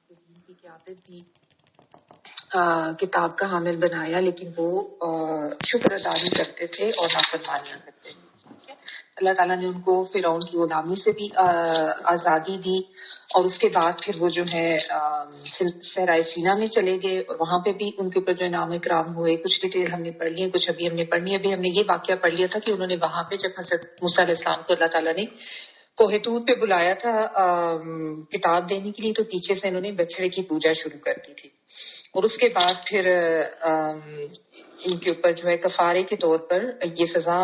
کی قیادت دی کتاب کا حامل بنایا، لیکن وہ شکر ادا نہیں کرتے تھے اور نافرمانیاں کرتے تھے. اللہ تعالیٰ نے ان کو فرعون کی غلامی سے بھی آزادی دی، اور اس کے بعد پھر وہ جو ہے صحرائے سینا میں چلے گئے، اور وہاں پہ بھی ان کے اوپر جو انعام اکرام ہوئے. کچھ ڈیٹیل ہم نے پڑھ لی ہے، کچھ ابھی ہم نے پڑھنی ہے. ابھی ہم نے یہ واقعہ پڑھ لیا تھا کہ انہوں نے وہاں پہ جب حضرت موسیٰ علیہ السلام کو اللہ تعالیٰ نے کوہ طور پہ بلایا تھا کتاب دینے کے لیے، تو پیچھے سے انہوں نے بچڑے کی پوجا شروع کر دی تھی. اور اس کے بعد پھر ان کے اوپر جو ہے کفارے کے طور پر یہ سزا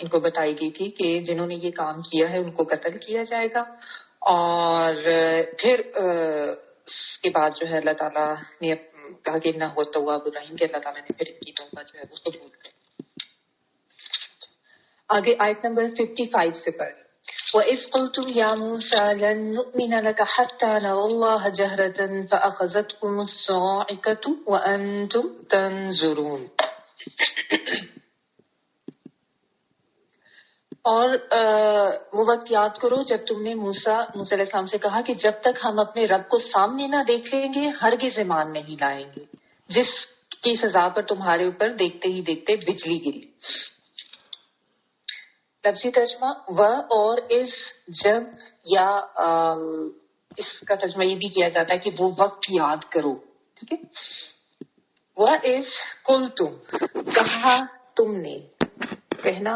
ان کو بتائی گئی تھی کہ جنہوں نے یہ کام کیا ہے ان کو قتل کیا جائے گا. اور پھر اس کے بعد جو ہے اللہ تعالیٰ نے کہا کہ نہ ہو تواب الرحیم، کہ اللہ تعالیٰ نے پھر ان کی توبہ جو ہے وہ قبول کر. آگے آیت نمبر 55 سے پڑھ. وَإِذْ قُلْتُمْ يَا مُوسَىٰ لَن نُّؤْمِنَ لَكَ حَتَّىٰ نَرَى اللَّهَ جَهْرَةً فَأَخَذَتْكُمُ الصَّاعِقَةُ وَأَنتُمْ تَنظُرُونَ. اور وہ وقت یاد کرو جب تم نے موسیٰ علیہ السلام سے کہا کہ جب تک ہم اپنے رب کو سامنے نہ دیکھ لیں گے ہرگز ایمان نہیں لائیں گے، جس کی سزا پر تمہارے اوپر دیکھتے ہی دیکھتے بجلی گری. لفظی ترجمہ و اور اس جب، یا اس کا ترجمہ یہ بھی کیا جاتا ہے کہ وہ وقت یاد کرو. ٹھیک ہے. وہ اس کل کہا تم نے، کہنا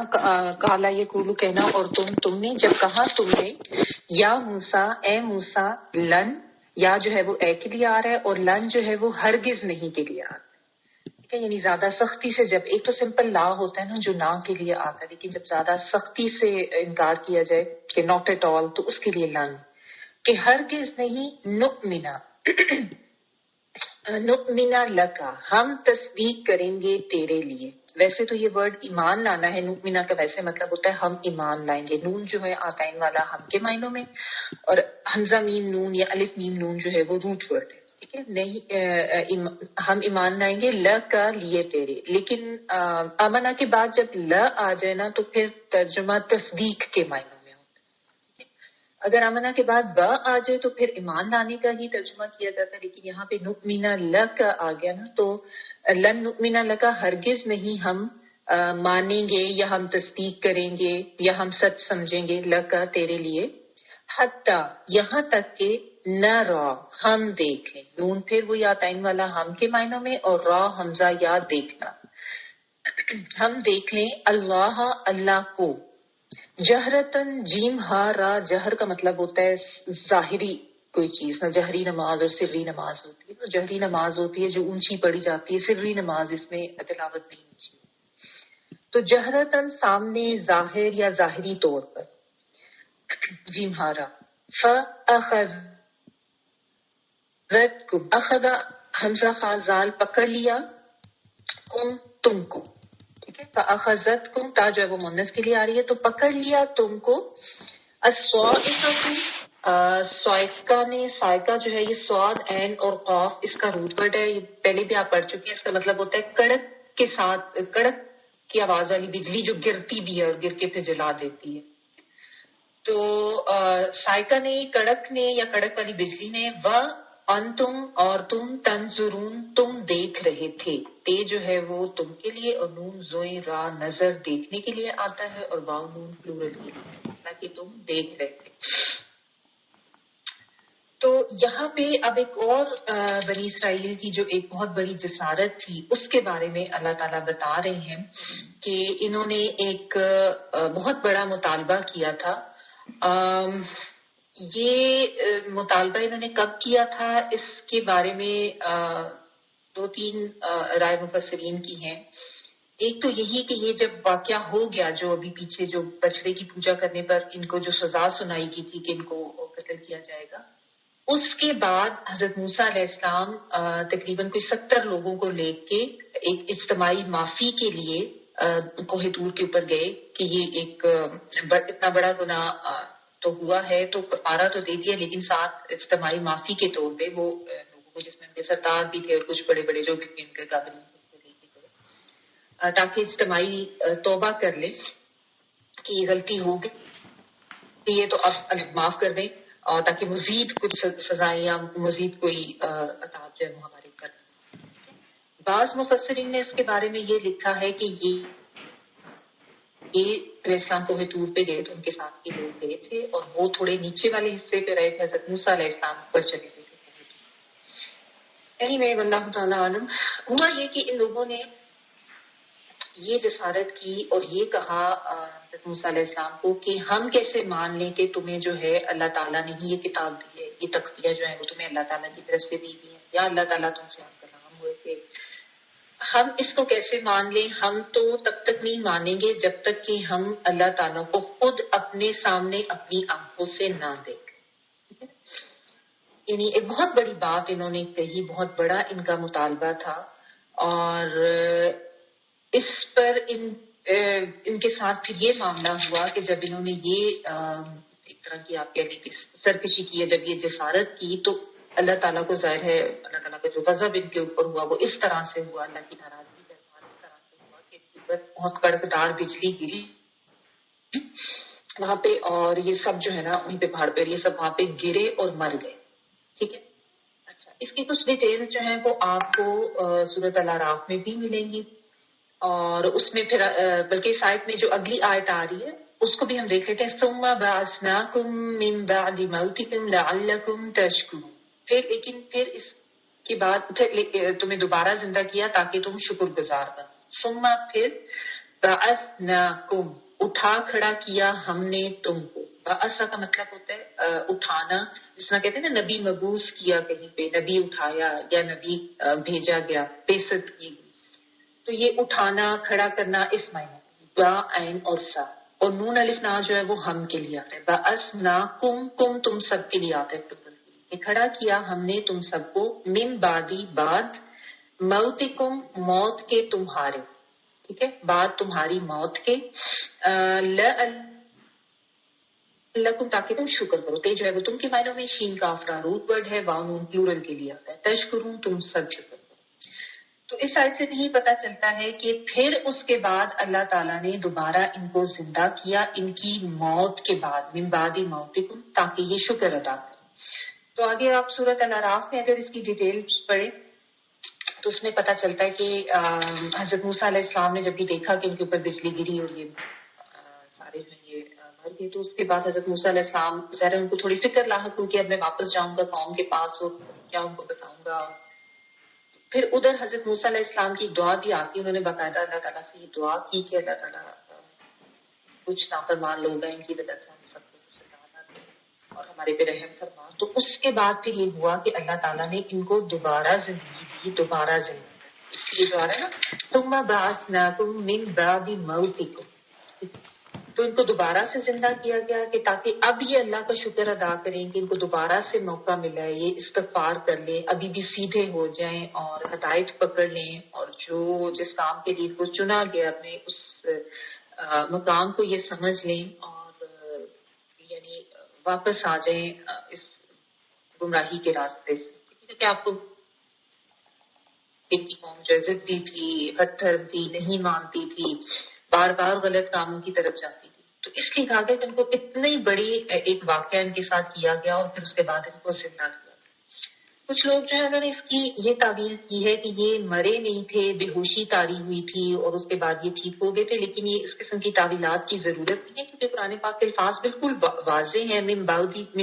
کالا یہ کولو کہنا، اور تم نے جب کہا تم نے، یا موسیٰ اے موسیٰ، لن یا جو ہے وہ اے کے لیے آ رہا ہے، اور لن جو ہے وہ ہرگز نہیں کے لیے آ رہا ہے. یعنی زیادہ سختی سے، جب ایک تو سمپل لا ہوتا ہے نا جو نہ کے لیے آتا ہے، لیکن جب زیادہ سختی سے انکار کیا جائے کہ ناٹ ایٹ آل، تو اس کے لیے لن، کہ ہرگز نہیں، نؤمنا نؤمنا لکا، ہم تصدیق کریں گے تیرے لیے. ویسے تو یہ ورڈ ایمان لانا ہے، نؤمنا کا ویسے مطلب ہوتا ہے ہم ایمان لائیں گے. نون جو ہے آتائن والا ہم کے معنوں میں، اور حمزہ میم نون یا الف میم نون جو ہے وہ روٹ ورڈ ہے. ٹھیک ہے. نہیں ہم ایمان لائیں گے ل کا لیے تیرے، لیکن امنا کے بعد جب ل آ جائے نا تو پھر ترجمہ تصدیق کے معنوں میں ہوتا ہے. اگر امنا کے بعد ب آ جائے تو پھر ایمان لانے کا ہی ترجمہ کیا جاتا ہے، لیکن یہاں پہ نؤمنا ل کا آ گیا نا، تو لن نؤمنا ل کا ہرگز نہیں ہم مانیں گے یا ہم تصدیق کریں گے یا ہم سچ سمجھیں گے ل کا تیرے لیے، حتی یہاں تک کہ نہ را ہم دیکھ لیں. نون پھر وہ یا تعین والا ہم کے معنوں میں، اور را حمزہ یا دیکھنا، ہم دیکھ لیں اللہ اللہ کو. جہرتن جیم ہا را، جہر کا مطلب ہوتا ہے ظاہری کوئی چیز، نہ جہری نماز اور سری نماز ہوتی ہے. تو جہری نماز ہوتی ہے جو اونچی پڑھی جاتی ہے، سری نماز اس میں تلاوت نہیں اونچی. تو جہرتن سامنے، ظاہر یا ظاہری طور پر. جیم ہارا اخذ حمزہ خازال پکڑ لیا، کم تم کو. ٹھیک ہے. فاخذتکم تا جو ہے وہ مؤنث کے لیے آ رہی ہے، تو پکڑ لیا تم کو. سائقہ نے، سائقہ جو ہے یہ سواد عین اور قاف اس کا روٹ ورڈ ہے، یہ پہلے بھی آپ پڑھ چکے ہیں. اس کا مطلب ہوتا ہے کڑک کے ساتھ، کڑک کی آواز والی بجلی جو گرتی بھی ہے اور گر کے پھر جلا دیتی ہے. تو سائقہ نے، کڑک نے یا کڑک والی بجلی نے، و انتم اور تم، تنظرون تم دیکھ رہے تھے. تے جو ہے وہ تم کے لیے، اور نون زوئے را نظر دیکھنے کے لیے آتا ہے، اور واو نون پلورل کے لیے، تاکہ تم دیکھ رہے تھے. تو یہاں پہ اب ایک اور بنی اسرائیل کی جو ایک بہت بڑی جسارت تھی اس کے بارے میں اللہ تعالیٰ بتا رہے ہیں کہ انہوں نے ایک بہت بڑا مطالبہ کیا تھا. یہ مطالبہ انہوں نے کب کیا تھا، اس کے بارے میں دو تین رائے مفسرین کی ہیں. ایک تو یہی کہ یہ جب واقعہ ہو گیا، جو ابھی پیچھے جو بچڑے کی پوجا کرنے پر ان کو جو سزا سنائی گئی تھی کہ ان کو قتل کیا جائے گا، اس کے بعد حضرت موسیٰ علیہ السلام تقریباً کوئی 70 لوگوں کو لے کے ایک اجتماعی معافی کے لیے کوہ طور کے اوپر گئے کہ یہ ایک اتنا بڑا گناہ تو ہوا ہے، تو کفارہ تو دے دیا، لیکن ساتھ اجتماعی معافی کے طور پہ وہ لوگوں کو، جس میں ان کے سردار بھی تھے اور کچھ بڑے بڑے جو بھی ان کے قابل کو لے کے گئے، تاکہ اجتماعی توبہ کر لیں کہ یہ غلطی ہو گئی، یہ تو اب معاف کر دیں. اور تاکہ مزید کچھ سزائیں یا مزید کوئی عذاب جو ہے وہ ہمارے اوپر. بعض مفسرین نے اس کے بارے میں یہ لکھا ہے کہ یہ علیہ السلام کو طور پہ گئے تو ان کے ساتھ یہ لوگ گئے تھے اور وہ تھوڑے نیچے والے حصے پہ رہے تھے. حضرت موسیٰ علیہ السلام پر چلے گئے تھے. اینی وے واللہ تعالیٰ عالم. ہوا یہ کہ ان لوگوں نے یہ جسارت کی اور یہ کہا حضرت موسیٰ علیہ السلام کو کہ ہم کیسے مان لیں کہ تمہیں جو ہے اللہ تعالیٰ نے ہی یہ کتاب دی ہے, یہ تختیاں جو ہیں وہ تمہیں اللہ تعالیٰ کی طرف سے دی گئی ہیں یا اللہ تعالیٰ تم سے آپ کلام ہوئے تھے. ہم اس کو کیسے مان لیں؟ ہم تو تب تک نہیں مانیں گے جب تک کہ ہم اللہ تعالیٰ کو خود اپنے سامنے اپنی آنکھوں سے نہ دیکھیں. یعنی ایک بہت بڑی بات انہوں نے کہی, بہت بڑا ان کا مطالبہ تھا, اور اس پر ان کے ساتھ پھر یہ معاملہ ہوا کہ جب انہوں نے یہ ایک طرح کی آپ کہہ لیں کہ سرکشی کی ہے, جب یہ جسارت کی, تو اللہ تعالیٰ کو ظاہر ہے اللہ تعالیٰ کا جو غضب ان کے اوپر ہوا وہ اس طرح سے ہوا, اللہ کی ناراضگی کا اظہار اس طرح سے ہوا کہ ان کے اوپر بہت کڑکدار بجلی گری وہاں پہ, اور یہ سب جو ہے نا وہیں پہ پہاڑ پہ یہ سب وہاں پہ گرے اور مر گئے. ٹھیک ہے. اچھا, اس کی کچھ ڈیٹیل جو ہیں وہ آپ کو سورۃ الاعراف میں بھی ملیں گی, اور اس میں پھر بلکہ اس آیت میں جو اگلی آیت آ رہی ہے اس کو بھی ہم دیکھ لیتے ہیں. ثم بعثناکم من بعد موتکم لعلکم تشکرون. پھر اس کے بعد پھر تمہیں دوبارہ زندہ کیا تاکہ تم شکر گزار بنو. ثم پھر بعثناکم اٹھا کھڑا کیا ہم نے تم کو. بعث کا مطلب ہوتا ہے اٹھانا, جس طرح کہتے ہیں نا نبی مبعوث کیا کہیں پہ, نبی اٹھایا یا نبی بھیجا گیا, بعثت کی. تو یہ اٹھانا کھڑا کرنا اس معنی با عین اور سا, اور نون الف نا جو ہے وہ ہم کے لیے آتا ہے. بعثناکم کم تم سب کے لیے آتا ہے. کھڑا کیا ہم نے تم سب کو من بعدی بعد موتکم موت کے تمہارے. ٹھیک ہے, بعد تمہاری موت کے, لکم تاکہ تم شکر کرو. تے جو ہے وہ تم کے معنوں میں, شین کا افرا روٹ ورڈ ہے, واو نون پلورل کے لیے آتا ہے. تشکرون تم سب شکر کرو. تو اس آیت سے بھی یہ پتا چلتا ہے کہ پھر اس کے بعد اللہ تعالیٰ نے دوبارہ ان کو زندہ کیا ان کی موت کے بعد, من بعد موتکم, تاکہ یہ شکر ادا کریں. تو آگے آپ سورۃ الاعراف میں اگر اس کی ڈیٹیلز پڑھیں تو اس میں پتا چلتا ہے کہ حضرت موسیٰ علیہ السلام نے جب بھی دیکھا کہ ان کے اوپر بجلی گری اور یہ سارے جو یہ مر گئے, تو اس کے بعد حضرت موسیٰ علیہ السلام ظاہر ان کو تھوڑی فکر لاحق ہوئی کہ اب میں واپس جاؤں گا قوم کے پاس اور کیا ان کو بتاؤں گا. پھر ادھر حضرت موسیٰ علیہ السلام کی دعا بھی آتی, انہوں نے باقاعدہ اللہ تعالیٰ سے یہ دعا کی کہ اللہ تعالیٰ کچھ نافرمان لوگ ہیں ان کی وجہ سے ہم سب کو سزا نہ دے اور ہمارے پہ رحم فرما. تو اس کے بعد پھر یہ ہوا کہ اللہ تعالیٰ نے ان کو دوبارہ زندگی دی, دوبارہ زندگی. یہ جو آ رہا ہے نا ثم بعثناکم من بعد موتکم, تو ان کو دوبارہ سے زندہ کیا گیا کہ تاکہ اب یہ اللہ کا شکر ادا کریں کہ ان کو دوبارہ سے موقع ملا ہے, یہ استغفار کر لیں, ابھی بھی سیدھے ہو جائیں اور ہدایت پکڑ لیں, اور جو جس کام کے لیے کو چنا گیا اپنے اس مقام کو یہ سمجھ لیں اور یعنی واپس آ جائیں اس گمراہی کے راستے سے. کہ آپ کو ایک قوم جو ضدی تھی, ہٹھر تھی, نہیں مانتی تھی, بار بار غلط کاموں کی طرف جاتی تھی, تو اس لیے کہا گیا کہ ان کو اتنی بڑی ایک واقعہ ان کے ساتھ کیا گیا اور پھر اس کے بعد ان کو زندہ کیا. کچھ لوگ جو ہے انہوں نے اس کی یہ تعبیر کی ہے کہ یہ مرے نہیں تھے, بے ہوشی طاری ہوئی تھی اور اس کے بعد یہ ٹھیک ہو گئے تھے, لیکن یہ اس قسم کی تعویلات کی ضرورت نہیں ہے کیونکہ قرآن پاک کے الفاظ بالکل واضح ہیں, من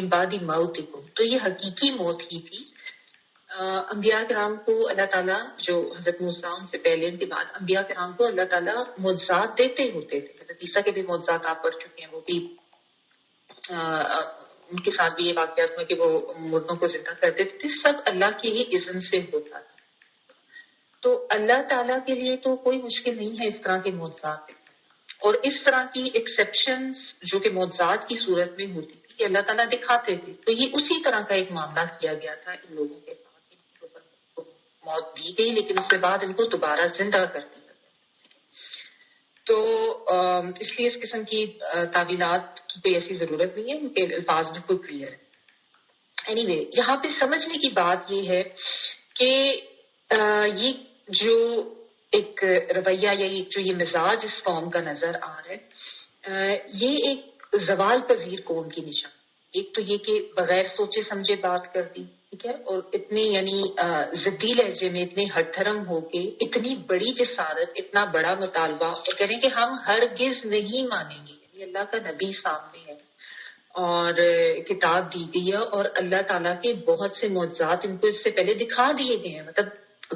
بعد موتکم, تو یہ حقیقی موت ہی تھی. انبیاء کرام کو اللہ تعالیٰ, جو حضرت موسیٰ ان سے پہلے ان کے بعد انبیاء کرام کو اللہ تعالیٰ معجزات دیتے ہوتے تھے. حضرت عیسیٰ کے بھی معجزات آپ پڑھ چکے ہیں, وہ بھی ان کے ساتھ بھی یہ واقعات میں کہ وہ مردوں کو زندہ کر دیتے تھے, سب اللہ کی ہی اذن سے ہوتا تھا. تو اللہ تعالیٰ کے لیے تو کوئی مشکل نہیں ہے اس طرح کے معجزات, اور اس طرح کی ایکسیپشنز جو کہ معجزات کی صورت میں ہوتی تھی کہ اللہ تعالیٰ دکھاتے تھے, تو یہ اسی طرح کا ایک معاملہ کیا گیا تھا ان لوگوں کے ساتھ. موت دی گئی لیکن اس کے بعد ان کو دوبارہ زندہ کر دیا گیا. تو اس لیے اس قسم کی تعویلات کی کوئی ایسی ضرورت نہیں ہے, ان کے الفاظ بالکل کلیئر ہے. اینی وے, یہاں پہ سمجھنے کی بات یہ ہے کہ یہ جو ایک رویہ یا جو یہ مزاج اس قوم کا نظر آ رہا ہے, یہ ایک زوال پذیر قوم کی نشان. ایک تو یہ کہ بغیر سوچے سمجھے بات کر دی، ٹھیک ہے، اور اتنے یعنی ضدی لہجے میں اتنے ہٹ دھرم ہو کے اتنی بڑی جسارت، اتنا بڑا مطالبہ، اور کہہ رہے ہیں کہ ہم ہرگز نہیں مانیں گے. یہ اللہ کا نبی سامنے ہے اور کتاب دی گئی ہے، اور اللہ تعالیٰ کے بہت سے معجزات ان کو اس سے پہلے دکھا دیے گئے ہیں. مطلب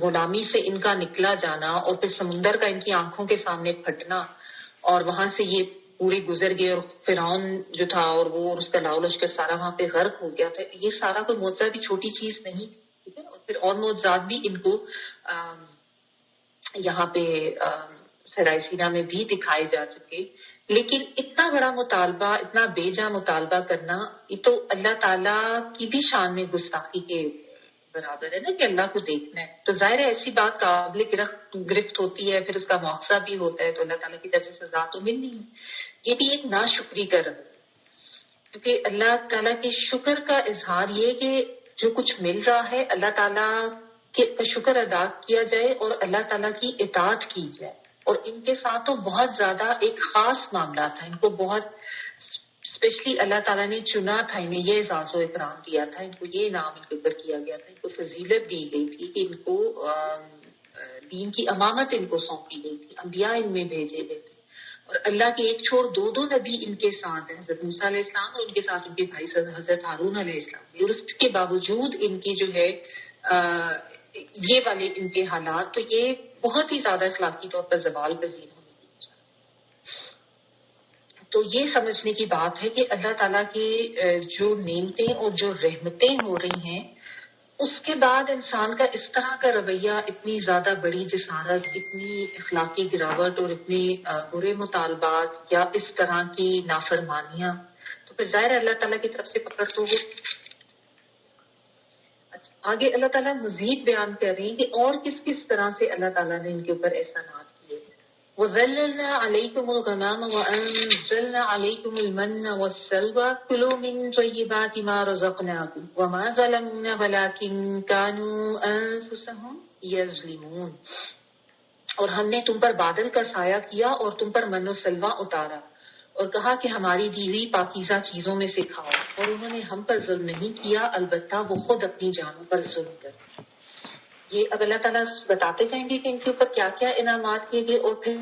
غلامی سے ان کا نکلا جانا اور پھر سمندر کا ان کی آنکھوں کے سامنے پھٹنا، اور وہاں سے یہ پورے گزر گئے، اور فرعون جو تھا اور وہ اور اس کا لاؤ لشکر سارا وہاں پہ غرق ہو گیا تھا. یہ سارا کوئی معجزہ بھی چھوٹی چیز نہیں، ٹھیک ہے. اور پھر اور معجزات بھی ان کو یہاں پہ سرائے سینا میں بھی دکھائے جا چکے. لیکن اتنا بڑا مطالبہ، اتنا بے جا مطالبہ کرنا، یہ تو اللہ تعالیٰ کی بھی شان میں گستاخی کے برابر ہے نا، کہ اللہ کو دیکھنا ہے. تو ظاہر ہے ایسی بات قابل گرفت ہوتی ہے، پھر اس کا مواخذہ بھی ہوتا ہے، تو اللہ تعالیٰ کی طرف سے سزا تو ملنی ہے. یہ بھی ایک ناشکری کا رویہ، کیونکہ اللہ تعالیٰ کے شکر کا اظہار یہ کہ جو کچھ مل رہا ہے اللہ تعالیٰ کا شکر ادا کیا جائے اور اللہ تعالیٰ کی اطاعت کی جائے. اور ان کے ساتھ تو بہت زیادہ ایک خاص معاملہ تھا، ان کو بہت اسپیشلی اللہ تعالیٰ نے چنا تھا، انہیں یہ اعزاز و اکرام دیا تھا، ان کو یہ انعام ان کے اوپر کیا گیا تھا، ان کو فضیلت دی گئی تھی کہ ان کو دین کی امامت ان کو سونپی گئی تھی، انبیاء ان میں بھیجے گئے تھے. اور اللہ کے ایک چھوڑ دو نبی ان کے ساتھ ہیں، حضرت موسیٰ علیہ السلام اور ان کے ساتھ ان کے بھائی حضرت ہارون علیہ السلام. اور اس کے باوجود ان کی جو ہے یہ والے ان کے حالات، تو یہ بہت ہی زیادہ اخلاقی طور پر زوال پذیر ہونے کی وجہ. تو یہ سمجھنے کی بات ہے کہ اللہ تعالیٰ کے جو نعمتیں اور جو رحمتیں ہو رہی ہیں، اس کے بعد انسان کا اس طرح کا رویہ، اتنی زیادہ بڑی جسارت، اتنی اخلاقی گراوٹ اور اتنے برے مطالبات یا اس طرح کی نافرمانیاں، تو پھر ظاہر ہے اللہ تعالیٰ کی طرف سے پکڑ تو ہو. آگے اللہ تعالیٰ مزید بیان کر رہے ہیں کہ اور کس کس طرح سے اللہ تعالیٰ نے ان کے اوپر احسانات کیے. وَظَلَّلْنَا عَلَيْكُمُ الْغَمَامَ وَأَنزَلْنَا عَلَيْكُمُ الْمَنَّ وَالسَّلْوَىٰ كُلُوا مِن طَيِّبَاتِ مَا رَزَقْنَاكُمْ وَمَا ظَلَمُونَا وَلَٰكِن كَانُوا أَنفُسَهُمْ يَظْلِمُونَ. اور ہم نے تم پر بادل کا سایہ کیا اور تم پر من و سلوہ اتارا اور کہا کہ ہماری دی ہوئی پاکیزہ چیزوں میں سے کھاؤ، اور انہوں نے ہم پر ظلم نہیں کیا، البتہ وہ خود اپنی جانوں پر ظلم کرتے. یہ اب اللہ تعالیٰ بتاتے جائیں گے کہ ان کے اوپر کیا کیا انعامات کیے گئے، اور پھر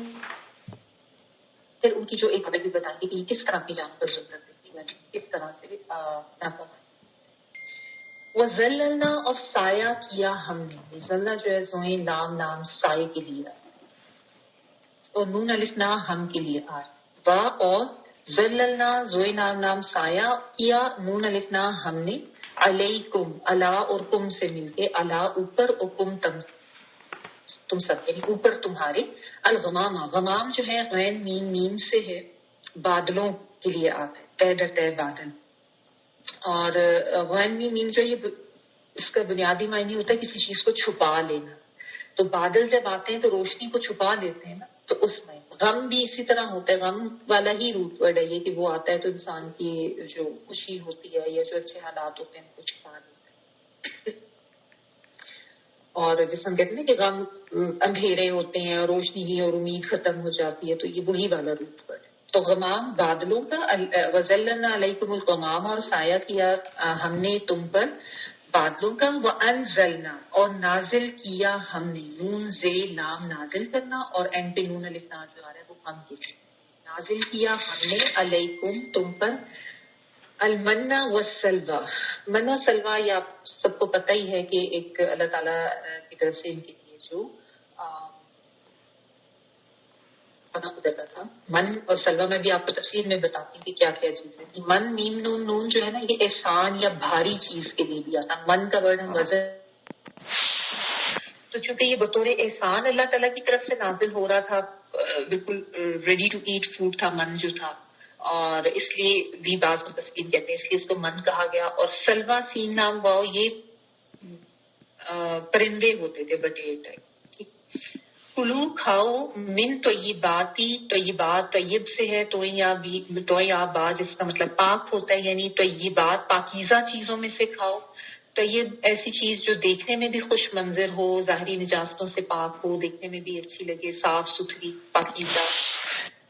ان کی جو ایک عادت بھی بتائیں گے کہ یہ کس طرح اپنی جانوں پر ظلم کرتے تھے، یعنی کس طرح سے نافرمانی. وَظَلَّلْنَا، اور سایہ کیا ہم نے. ظلنا جو ہے زوئیں لام نام سائے کے لیے آئے، اور نون الف نا ہم کے لیے آئے. وا اور ظللنا زوئے نام نام سایہ کیا، نون الف نا ہم نے. علیکم، الا اور کم سے مل کے، الا اوپر اور کم تم سب، یعنی اوپر تمہارے. الغمام، غمام جو ہے غین میم میم سے ہے، بادلوں کے لیے آتا ہے، طے در طے بادل. اور غین میم میم جو ہے اس کا بنیادی معنی ہوتا ہے کسی چیز کو چھپا لینا. تو بادل جب آتے ہیں تو روشنی کو چھپا لیتے ہیں نا، تو اس میں غم بھی اسی طرح ہوتا ہے. غم والا ہی روٹ ورڈ ہے یہ کہ وہ آتا ہے تو انسان کی جو خوشی ہوتی ہے یا جو اچھے حالات ہوتے ہیں ان کو چھپا دیتا ہے. اور جس ہم کہتے ہیں نا کہ غم اندھیرے ہوتے ہیں اور روشنی ہی اور امید ختم ہو جاتی ہے، تو یہ وہی والا روٹ ورڈ ہے. تو غمام بادلوں کا، وَظَلَّلْنَا عَلَيْكُمُ الْغَمَامَ، اور سایہ کیا ہم نے تم پر بادلوں کا. وَأَنزَلْنَا، اور نازل کیا ہم نے. نون زے لام نازل کرنا، اور اینڈ پہ نون الف نا جو آ رہا ہے وہ ہم کے لیے. نازل کیا ہم نے علیکم تم پر المن والسلوى. من و سلوہ یہ آپ سب کو پتہ ہی ہے کہ ایک اللہ تعالیٰ کی طرف سے ان کے لیے جو پناہ گزرتا تھا. من اور سلوہ میں بھی آپ کو تفصیل میں بتاتی ہوں کہ کیا کیا چیز ہے. من میم نون نون جو ہے نا یہ احسان یا بھاری چیز کے لیے بھی آتا. من کا ورڈ ہم وزن، تو چونکہ یہ بطور احسان اللہ تعالیٰ کی طرف سے نازل ہو رہا تھا، بالکل ریڈی ٹو ایٹ فوڈ تھا من جو تھا، اور اس لیے بھی بعض مفسرین کہتے ہیں اس لیے اس کو من کہا گیا. اور سلوا سین نام واؤ یہ پرندے ہوتے تھے بٹیر ٹائپ. کلو کھاؤ من طیباتی، طیبات طیب سے ہے، طیبات جس کا مطلب پاک ہوتا ہے، یعنی طیبات پاکیزہ چیزوں میں سے کھاؤ. طیب ایسی چیز جو دیکھنے میں بھی خوش منظر ہو، ظاہری نجاستوں سے پاک ہو، دیکھنے میں بھی اچھی لگے، صاف ستھری پاکیزہ.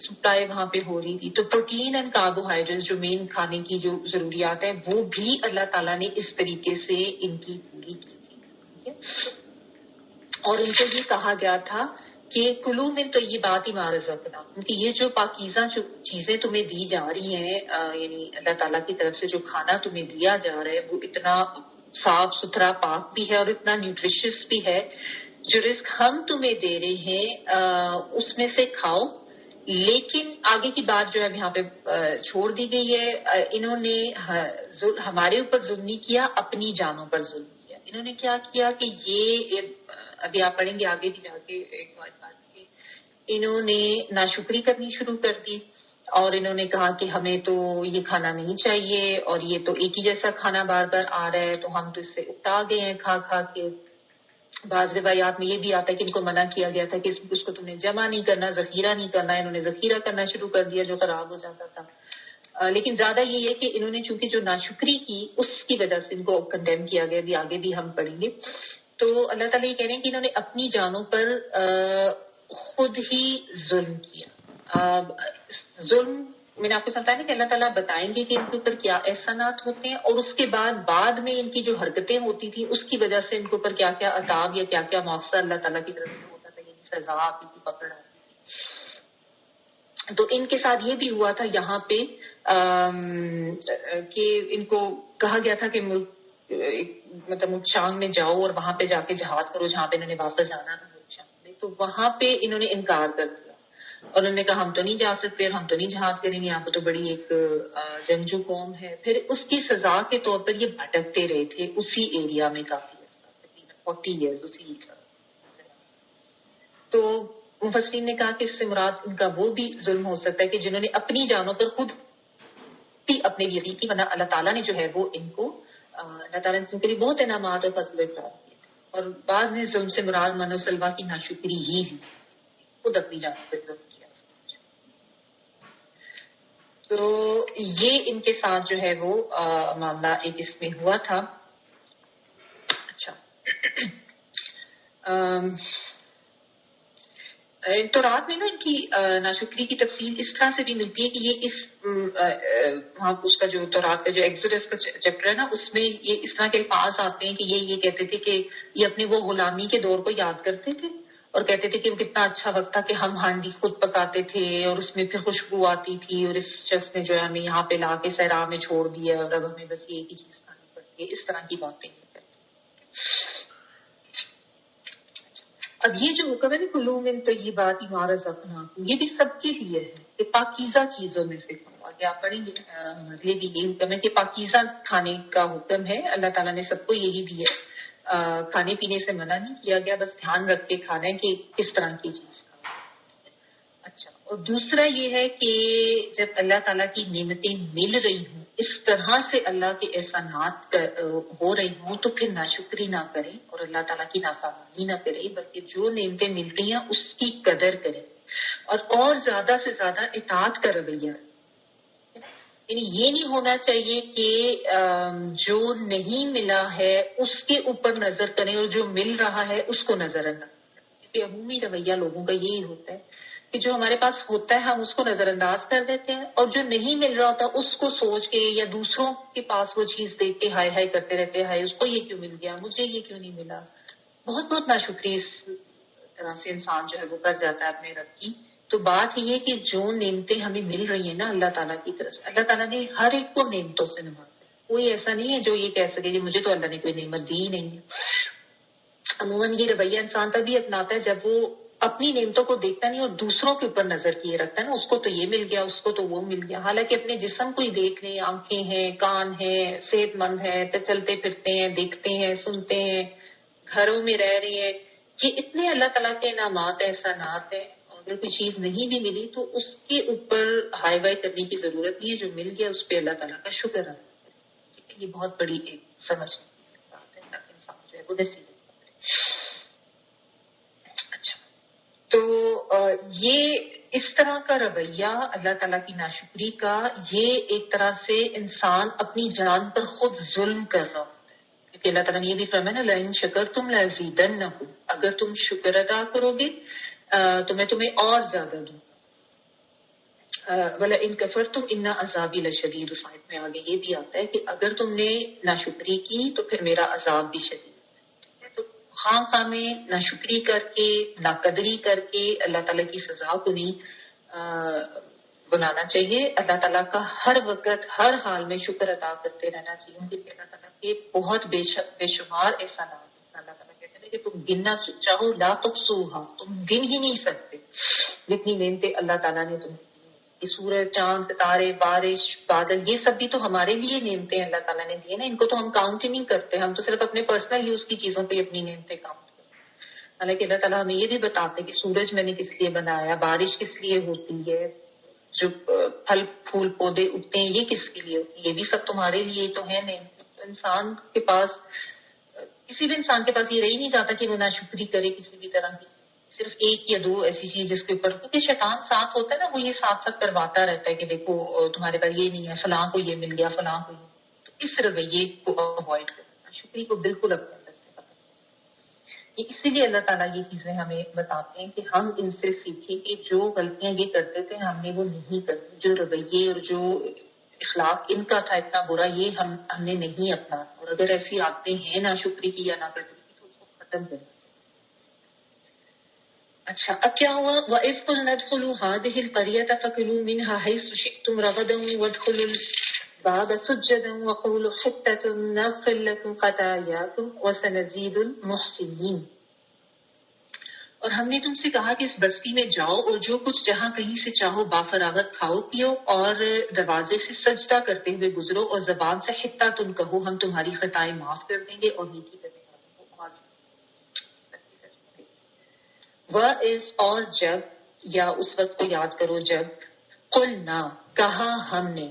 سپلائی وہاں پہ ہو رہی تھی. تو پروٹین اینڈ کاربوہائیڈریٹ جو مین کھانے کی جو ضروریات ہیں وہ بھی اللہ تعالیٰ نے اس طریقے سے ان کی پوری کی تھی. اور ان کو یہ کہا گیا تھا کہ کلو میں تو یہ بات ہی رزقنا، کیونکہ یہ جو پاکیزہ جو چیزیں تمہیں دی جا رہی ہیں، یعنی اللہ تعالیٰ کی طرف سے جو کھانا تمہیں دیا جا رہا ہے وہ اتنا صاف ستھرا پاک بھی ہے اور اتنا نیوٹریشس بھی ہے. جو رزق ہم تمہیں دے رہے ہیں اس میں سے کھاؤ. لیکن آگے کی بات جو ہے یہاں پہ چھوڑ دی گئی ہے. انہوں نے ہمارے اوپر ظلم نہیں کیا، اپنی جانوں پر ظلم کیا. انہوں نے کیا کیا کہ یہ ابھی آپ پڑھیں گے آگے بھی جا کے ایک بات کہ انہوں نے ناشکری کرنی شروع کر دی اور انہوں نے کہا کہ ہمیں تو یہ کھانا نہیں چاہیے اور یہ تو ایک ہی جیسا کھانا بار بار آ رہا ہے، تو ہم تو اس سے اکتا گئے ہیں کھا کھا کے. بعض روایات میں یہ بھی آتا ہے کہ ان کو منع کیا گیا تھا کہ اس کو تم نے جمع نہیں کرنا، ذخیرہ نہیں کرنا. انہوں نے ذخیرہ کرنا شروع کر دیا جو خراب ہو جاتا تھا. لیکن زیادہ یہ ہے کہ انہوں نے چونکہ جو ناشکری کی اس کی وجہ سے ان کو کنڈیم کیا گیا. بھی آگے بھی ہم پڑھیں گے. تو اللہ تعالیٰ یہ کہہ رہے ہیں کہ انہوں نے اپنی جانوں پر خود ہی ظلم کیا. ظلم میں نے آپ کو سمجھایا نا کہ اللہ تعالیٰ بتائیں گے کہ ان کے اوپر کیا احسانات ہوتے ہیں اور اس کے بعد میں ان کی جو حرکتیں ہوتی تھی اس کی وجہ سے ان کے اوپر کیا کیا عذاب یا کیا کیا مؤثر اللہ تعالیٰ کی طرف سے ہوتا تھا، یعنی سزا آتی تھی، پکڑ آتی تھی. تو ان کے ساتھ یہ بھی ہوا تھا یہاں پہ کہ ان کو کہا گیا تھا کہ مطلب شام میں جاؤ اور وہاں پہ جا کے جہاد کرو جہاں پہ انہوں نے واپس جانا تھا شام میں. تو وہاں پہ انہوں نے انکار کر دیا اور انہوں نے کہا ہم تو نہیں جا سکتے اور ہم تو نہیں جہاد کریں گے، یہاں پہ تو بڑی ایک جنگجو قوم ہے. پھر اس کی سزا کے طور پر یہ بھٹکتے رہے تھے اسی ایریا میں کافی 40 ایئرز اسی. تو مفسرین نے کہا کہ اس سے مراد ان کا وہ بھی ظلم ہو سکتا ہے کہ جنہوں نے اپنی جانوں پر خود بھی اپنے لیے کی، ورنہ اللہ تعالیٰ نے جو ہے وہ ان کو اللہ تعالیٰ نے ان کے لیے بہت انعامات اور فضل و اکرام کیے تھے. اور بعض نے ظلم سے مراد من و سلوا کی ناشکری ہی خود اپنی جانوں پر ظلم کیا. تو یہ ان کے ساتھ جو ہے وہ معاملہ ایک اس میں ہوا تھا. اچھا تو رات میں نا ان کی ناشکری کی تفصیل اس طرح سے بھی ملتی ہے کہ یہ وہاں اس کا جو تورات کا جو ایکسوڈس کا چیپٹر ہے نا اس میں یہ اس طرح کے الفاظ آتے ہیں کہ یہ کہتے تھے کہ یہ اپنے وہ غلامی کے دور کو یاد کرتے تھے اور کہتے تھے کہ وہ کتنا اچھا وقت تھا کہ ہم ہانڈی خود پکاتے تھے اور اس میں پھر خوشبو آتی تھی اور اس شخص نے جو ہے ہمیں یہاں پہ لا کے صحرا میں چھوڑ دیا اور اب ہمیں بس ایک ہی چیز کھانی پڑتی ہے. اس طرح کی باتیں کرتے. اب یہ جو حکم ہے نا کلو من طیبات ما رزقناکم، یہ بھی سب کے لیے ہے کہ پاکیزہ چیزوں میں سے کھاؤ. آگے آپ پڑھیں گے یہ بھی یہ حکم ہے کہ پاکیزہ کھانے کا حکم ہے. اللہ تعالیٰ نے سب کو یہی دیا. کھانے پینے سے منع نہیں کیا گیا، بس دھیان رکھ کے کھانا ہے کہ کس طرح کی چیز. اچھا، اور دوسرا یہ ہے کہ جب اللہ تعالیٰ کی نعمتیں مل رہی ہوں، اس طرح سے اللہ کے احسانات ہو رہی ہوں، تو پھر ناشکری نہ کریں اور اللہ تعالیٰ کی نافرمانی نہ کریں، بلکہ جو نعمتیں مل رہی ہیں اس کی قدر کریں اور زیادہ سے زیادہ اطاعت کا رویہ. یعنی یہ نہیں ہونا چاہیے کہ جو نہیں ملا ہے اس کے اوپر نظر کریں اور جو مل رہا ہے اس کو نظر انداز کریں. عمومی رویہ لوگوں کا یہی ہوتا ہے کہ جو ہمارے پاس ہوتا ہے ہم اس کو نظر انداز کر دیتے ہیں اور جو نہیں مل رہا ہوتا اس کو سوچ کے یا دوسروں کے پاس وہ چیز دیکھ کے ہائے ہائے کرتے رہتے ہیں، ہائے اس کو یہ کیوں مل گیا، مجھے یہ کیوں نہیں ملا. بہت ناشکری اس طرح سے انسان جو ہے وہ کر جاتا ہے اپنے رب کی. تو بات یہ ہے کہ جو نعمتیں ہمیں مل رہی ہیں نا اللہ تعالیٰ کی طرف سے، اللہ تعالیٰ نے ہر ایک کو نعمتوں سے نوازا. کوئی ایسا نہیں ہے جو یہ کہہ سکے کہ مجھے تو اللہ نے کوئی نعمت دی ہی نہیں ہے. عموماً یہ رویہ انسان تبھی اپناتا ہے جب وہ اپنی نعمتوں کو دیکھتا نہیں اور دوسروں کے اوپر نظر کیے رکھتا ہے نا، اس کو تو یہ مل گیا، اس کو تو وہ مل گیا. حالانکہ اپنے جسم کو ہی دیکھ لیں، آنکھیں ہیں، کان ہیں، صحت مند ہے، چلتے پھرتے ہیں، دیکھتے ہیں، سنتے ہیں، گھروں میں رہ رہے ہیں، یہ اتنے اللہ تعالیٰ کے انعامات احسانات ہیں. اگر کوئی چیز نہیں بھی ملی تو اس کے اوپر ہائی وائی کرنے کی ضرورت نہیں ہے. جو مل گیا اس پہ اللہ تعالیٰ کا شکر ادا کرے. یہ بہت بڑی ایک سمجھنے کی بات ہے تاکہ انسان جو ہے وہ نصیب. اچھا، تو یہ اس طرح کا رویہ اللہ تعالیٰ کی ناشکری کا، یہ ایک طرح سے انسان اپنی جان پر خود ظلم کر رہا ہوتا ہے. کیونکہ اللہ تعالیٰ نے یہ بھی فرمایا نا لئن شکرتم لازیدنکم، اگر تم شکر ادا کرو گے تو میں تمہیں اور زیادہ دوں. ولا ان کفرتم ان عذابی لشدید، اس آیت میں آگے یہ بھی آتا ہے کہ اگر تم نے ناشکری کی تو پھر میرا عذاب بھی شدید ہے۔ تو خواہ خواہ میں ناشکری کر کے ناقدری کر کے اللہ تعالیٰ کی سزا کو نہیں بنانا چاہیے۔ اللہ تعالیٰ کا ہر وقت ہر حال میں شکر ادا کرتے رہنا چاہیے، کیونکہ اللہ تعالیٰ کے بہت بے شمار احسانات ہیں۔ اللہ تعالیٰ کہتے ہیں کہ تم گننا چاہو لا تحصوها، تم گن ہی نہیں سکتے جتنی نعمتیں اللہ تعالیٰ نے تمہیں دی ہیں۔ یہ سورج، چاند، ستارے، بارش، بادل، یہ سب بھی تو ہمارے لیے نعمتیں اللہ تعالیٰ نے دی نا، ان کو تو ہم کاؤنٹ ہی نہیں کرتے، ہم تو صرف اپنے پرسنل یوز کی چیزوں پہ اپنی نعمتیں کاؤنٹ کرتے ہیں۔ حالانکہ اللہ تعالیٰ ہمیں یہ بھی بتاتے ہیں کہ سورج میں نے کس لیے بنایا، بارش کس لیے ہوتی ہے، جو پھل پھول پودے اگتے ہیں یہ کس کے لیے ہوتی ہے، یہ بھی سب تمہارے لیے تو ہے نہیں۔ انسان کے پاس، کسی بھی انسان کے پاس یہ رہ ہی نہیں جاتا کہ وہ ناشکری کرے کسی بھی طرح کی، صرف ایک یا دو ایسی چیز جس کے اوپر، کیونکہ شیطان ساتھ ہوتا ہے نا، وہ یہ ساتھ ساتھ کرواتا رہتا ہے کہ دیکھو تمہارے پاس یہ نہیں ہے، فلاں کو یہ مل گیا، فلاں کو یہ، تو اس رویے کو اوائڈ کرنا، ناشکری کو بالکل اپنے اندر سے ختم کرنا۔ اسی لیے اللہ تعالیٰ یہ چیزیں ہمیں بتاتے ہیں کہ ہم ان سے سیکھیں کہ جو غلطیاں یہ کرتے تھے ہم نے وہ نہیں کرنی، جو رویے اور جو اخلاق ان کا تھا اتنا برا، یہ ہم نے نہیں اپنا، اور اگر ایسی عادتیں ہیں ناشکری کی یا ناقدری کی تو اس کو ختم کرنا۔ اچھا اب کیا ہوا، وَإِذْ قُلْنَا ادْخُلُوا هَٰذِهِ الْقَرْيَةَ فَكُلُوا مِنْهَا حَيْثُ شِئْتُمْ رَغَدًا وَادْخُلُوا الْبَابَ سُجَّدًا وَقُولُوا حِطَّةٌ نَغْفِرْ لَكُمْ خَطَايَاكُمْ وَسَنَزِيدُ الْمُحْسِنِينَ۔ اور ہم نے تم سے کہا کہ اس بستی میں جاؤ اور جو کچھ جہاں کہیں سے چاہو بافراغت کھاؤ پیو، اور دروازے سے سجدہ کرتے ہوئے گزرو، اور زبان سے حتہ تم کہو، ہم تمہاری خطائیں معاف کر دیں گے اور نیکی کرنے والوں کو معاف کر دیں گے۔ وہ اس اور جب، یا اس وقت کو یاد کرو جب، قلنا کہا ہم نے،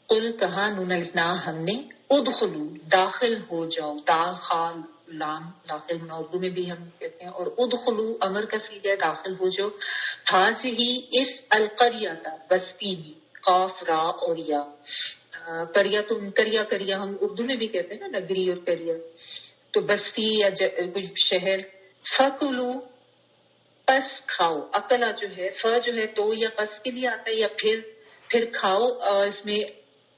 قل کہا نونلنا ہم نے، ادخلو داخل ہو جاؤ، داخل لام داخل ہونا اردو میں بھی ہم کہتے ہیں، اور ادخلو امر کا صیغہ داخل ہو جاؤ، ہی اس القریہ بستی میں، قاف را اور یا، کریا تم کریا ہم اردو میں بھی کہتے ہیں نا، نگری اور کریا، تو بستی یا کوئی شہر، فکلو پس کھاؤ، اکلا جو ہے ف جو ہے تو یا پس کے لیے آتا ہے یا پھر کھاؤ، اور اس میں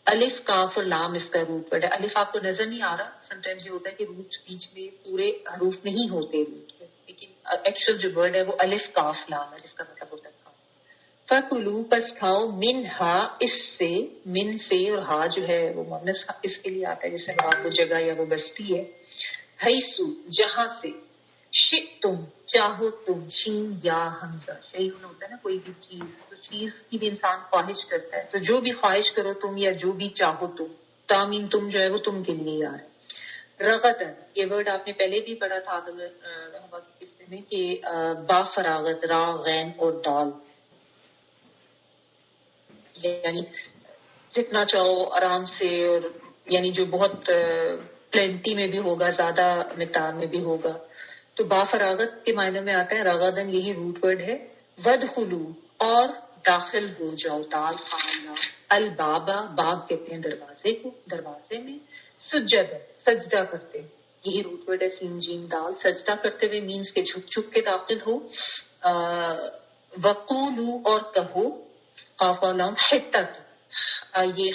الف کاف اور لام اس کا روٹ ورڈ ہے۔ الف آپ کو نظر نہیں آ رہا، سم ٹائمز یہ ہوتا ہے کہ روٹ بیچ میں پورے حروف نہیں ہوتے روٹ کے، لیکن ایکچوئل جو ورڈ ہے وہ الف کاف لام ہے، جس کا مطلب ہوتا ہے کھاؤ۔ فکلو پس کھاؤ، من ہا اس سے، من سے، اور ہا جو ہے وہ مؤنث اس کے لیے آتا ہے جیسے وہ جگہ یا وہ بستی ہے، حیثو جہاں سے، تم چاہو تم، شین یا حمزہ، شیء ہوتا ہے نا کوئی بھی چیز، تو چیز کی بھی انسان خواہش کرتا ہے، تو جو بھی خواہش کرو تم یا جو بھی چاہو تم، تامین تم جو ہے وہ تم کے لیے آ ہے۔ رغدن یہ ورڈ آپ نے پہلے بھی پڑھا تھا آدم رحمہ کے قصے میں کہ با فراغت، را غین اور دال، یعنی جتنا چاہو آرام سے، اور یعنی جو بہت پلینٹی میں بھی ہوگا، زیادہ مقدار میں بھی ہوگا، تو با فراغت کے معنی میں آتا ہے رغدن، یہی روٹ ورڈ ہے۔ ودخلو اور داخل ہو جاؤ، دال خالہ، البابا باب کہتے ہیں دروازے کو، دروازے میں، سجد سجدہ کرتے، یہی روٹ ورڈ ہے سین جیم دال، سجدہ کرتے ہوئے مینس کے جھک جھک کے داخل ہو، وقولو اور کہو، قاف و لام حتت، یہ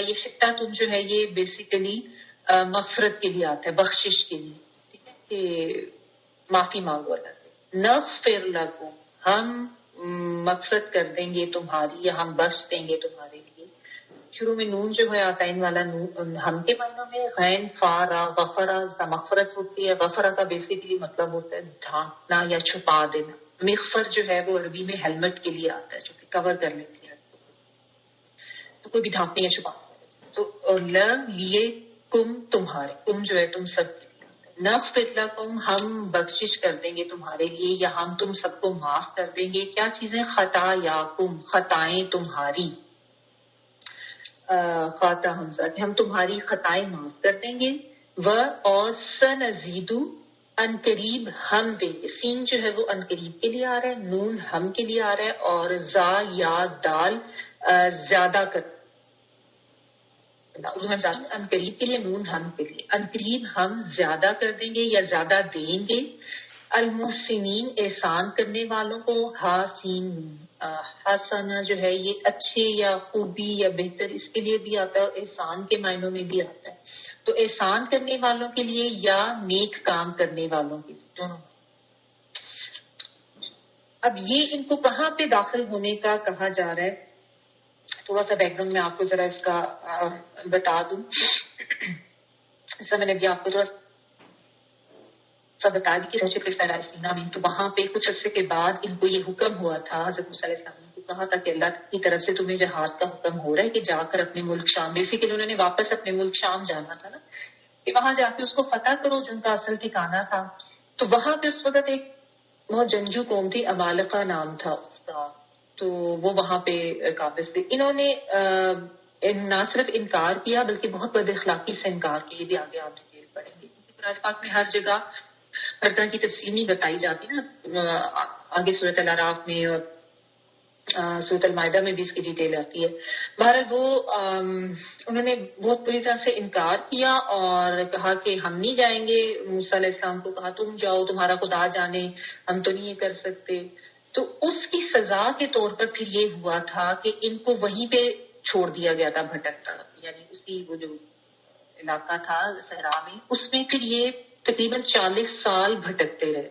یہ حتت جو ہے یہ بیسیکلی مغفرت کے لیے آتا ہے، بخشش کے لیے، کہ معافی مانگو اللہ سے۔ نغفر لکم ہم مغفرت کر دیں گے تمہاری، یا ہم بخش دیں گے تمہارے لیے۔ شروع میں نون جو ہے آتا ہے ان والا نون ہم کے معنوں میں، غین فا را غفرا مغفرت ہوتی ہے، غفرا کا بیسیکلی مطلب ہوتا ہے ڈھانکنا یا چھپا دینا۔ مغفر جو ہے وہ عربی میں ہیلمٹ کے لیے آتا ہے، جو کہ کور کر لیتی ہے، تو کوئی بھی ڈھانپنے یا چھپانے، تو اور لیے کم تمہارے، کم جو ہے تم سب کے، نغفر لکم ہم بخشش کر دیں گے تمہارے لیے، یا ہم تم سب کو معاف کر دیں گے، کیا چیزیں، خطایاکم خطائیں تمہاری، خاطا حمزہ کہ ہم تمہاری خطائیں معاف کر دیں گے، اور سنزیدو ان قریب ہم دیں گے، سین جو ہے وہ ان قریب کے لیے آ رہا ہے، نون ہم کے لیے آ رہا ہے، اور زا یا دال زیادہ کر، اردو میں ان قریب کے لیے، نون ہم کے لیے، ان قریب ہم زیادہ کر دیں گے یا زیادہ دیں گے، المحسنین احسان کرنے والوں کو، حاسین حسنا جو ہے یہ اچھے یا خوبی یا بہتر اس کے لیے بھی آتا ہے اور احسان کے معنوں میں بھی آتا ہے. تو احسان کرنے والوں کے لیے یا نیک کام کرنے والوں کے لیے دونوں. اب یہ ان کو کہاں پہ داخل ہونے کا کہا جا رہا ہے؟ تھوڑا سا بیک گراؤنڈ میں آپ کو ذرا اس کا بتا دوں. ایسا میں نے بھی آپ کو تھوڑا سا بتا دی کہ سوچے سینا میں تو وہاں پہ کچھ عرصے کے بعد ان کو یہ حکم ہوا تھا. حضرت موسیٰ علیہ السلام کو کہا تھا کہ اللہ کی طرف سے تمہیں جہاد کا حکم ہو رہا ہے کہ جا کر اپنے ملک شام، بیسیکلی انہوں نے واپس اپنے ملک شام جانا تھا نا، کہ وہاں جا کے اس کو فتح کرو جو ان کا اصل ٹھکانا تھا. تو وہاں پہ اس وقت ایک بہت جنگجو قوم تھی، عمالقہ نام تھا اس کا، تو وہ وہاں پہ قابض تھے. انہوں نے نہ صرف انکار کیا بلکہ بہت بد اخلاقی سے انکار کیا. یہ بھی آگے آپ ڈیٹیل پڑھیں گے کیونکہ قرآن پاک میں ہر جگہ ہر طرح کی تفصیل نہیں بتائی جاتی نا. آگے سورۃ الاعراف میں اور سورۃ المائدہ میں بھی اس کی ڈیٹیل آتی ہے. بہرحال وہ انہوں نے بہت بری طرح سے انکار کیا اور کہا کہ ہم نہیں جائیں گے. موسیٰ علیہ السلام کو کہا تم جاؤ، تمہارا خدا جانے، ہم تو نہیں یہ کر سکتے. تو اس کی سزا کے طور پر پھر یہ ہوا تھا کہ ان کو وہیں پہ چھوڑ دیا گیا تھا بھٹکتا، یعنی اسی وہ جو علاقہ تھا صحرا میں، اس میں پھر یہ تقریباً 40 سال بھٹکتے رہے.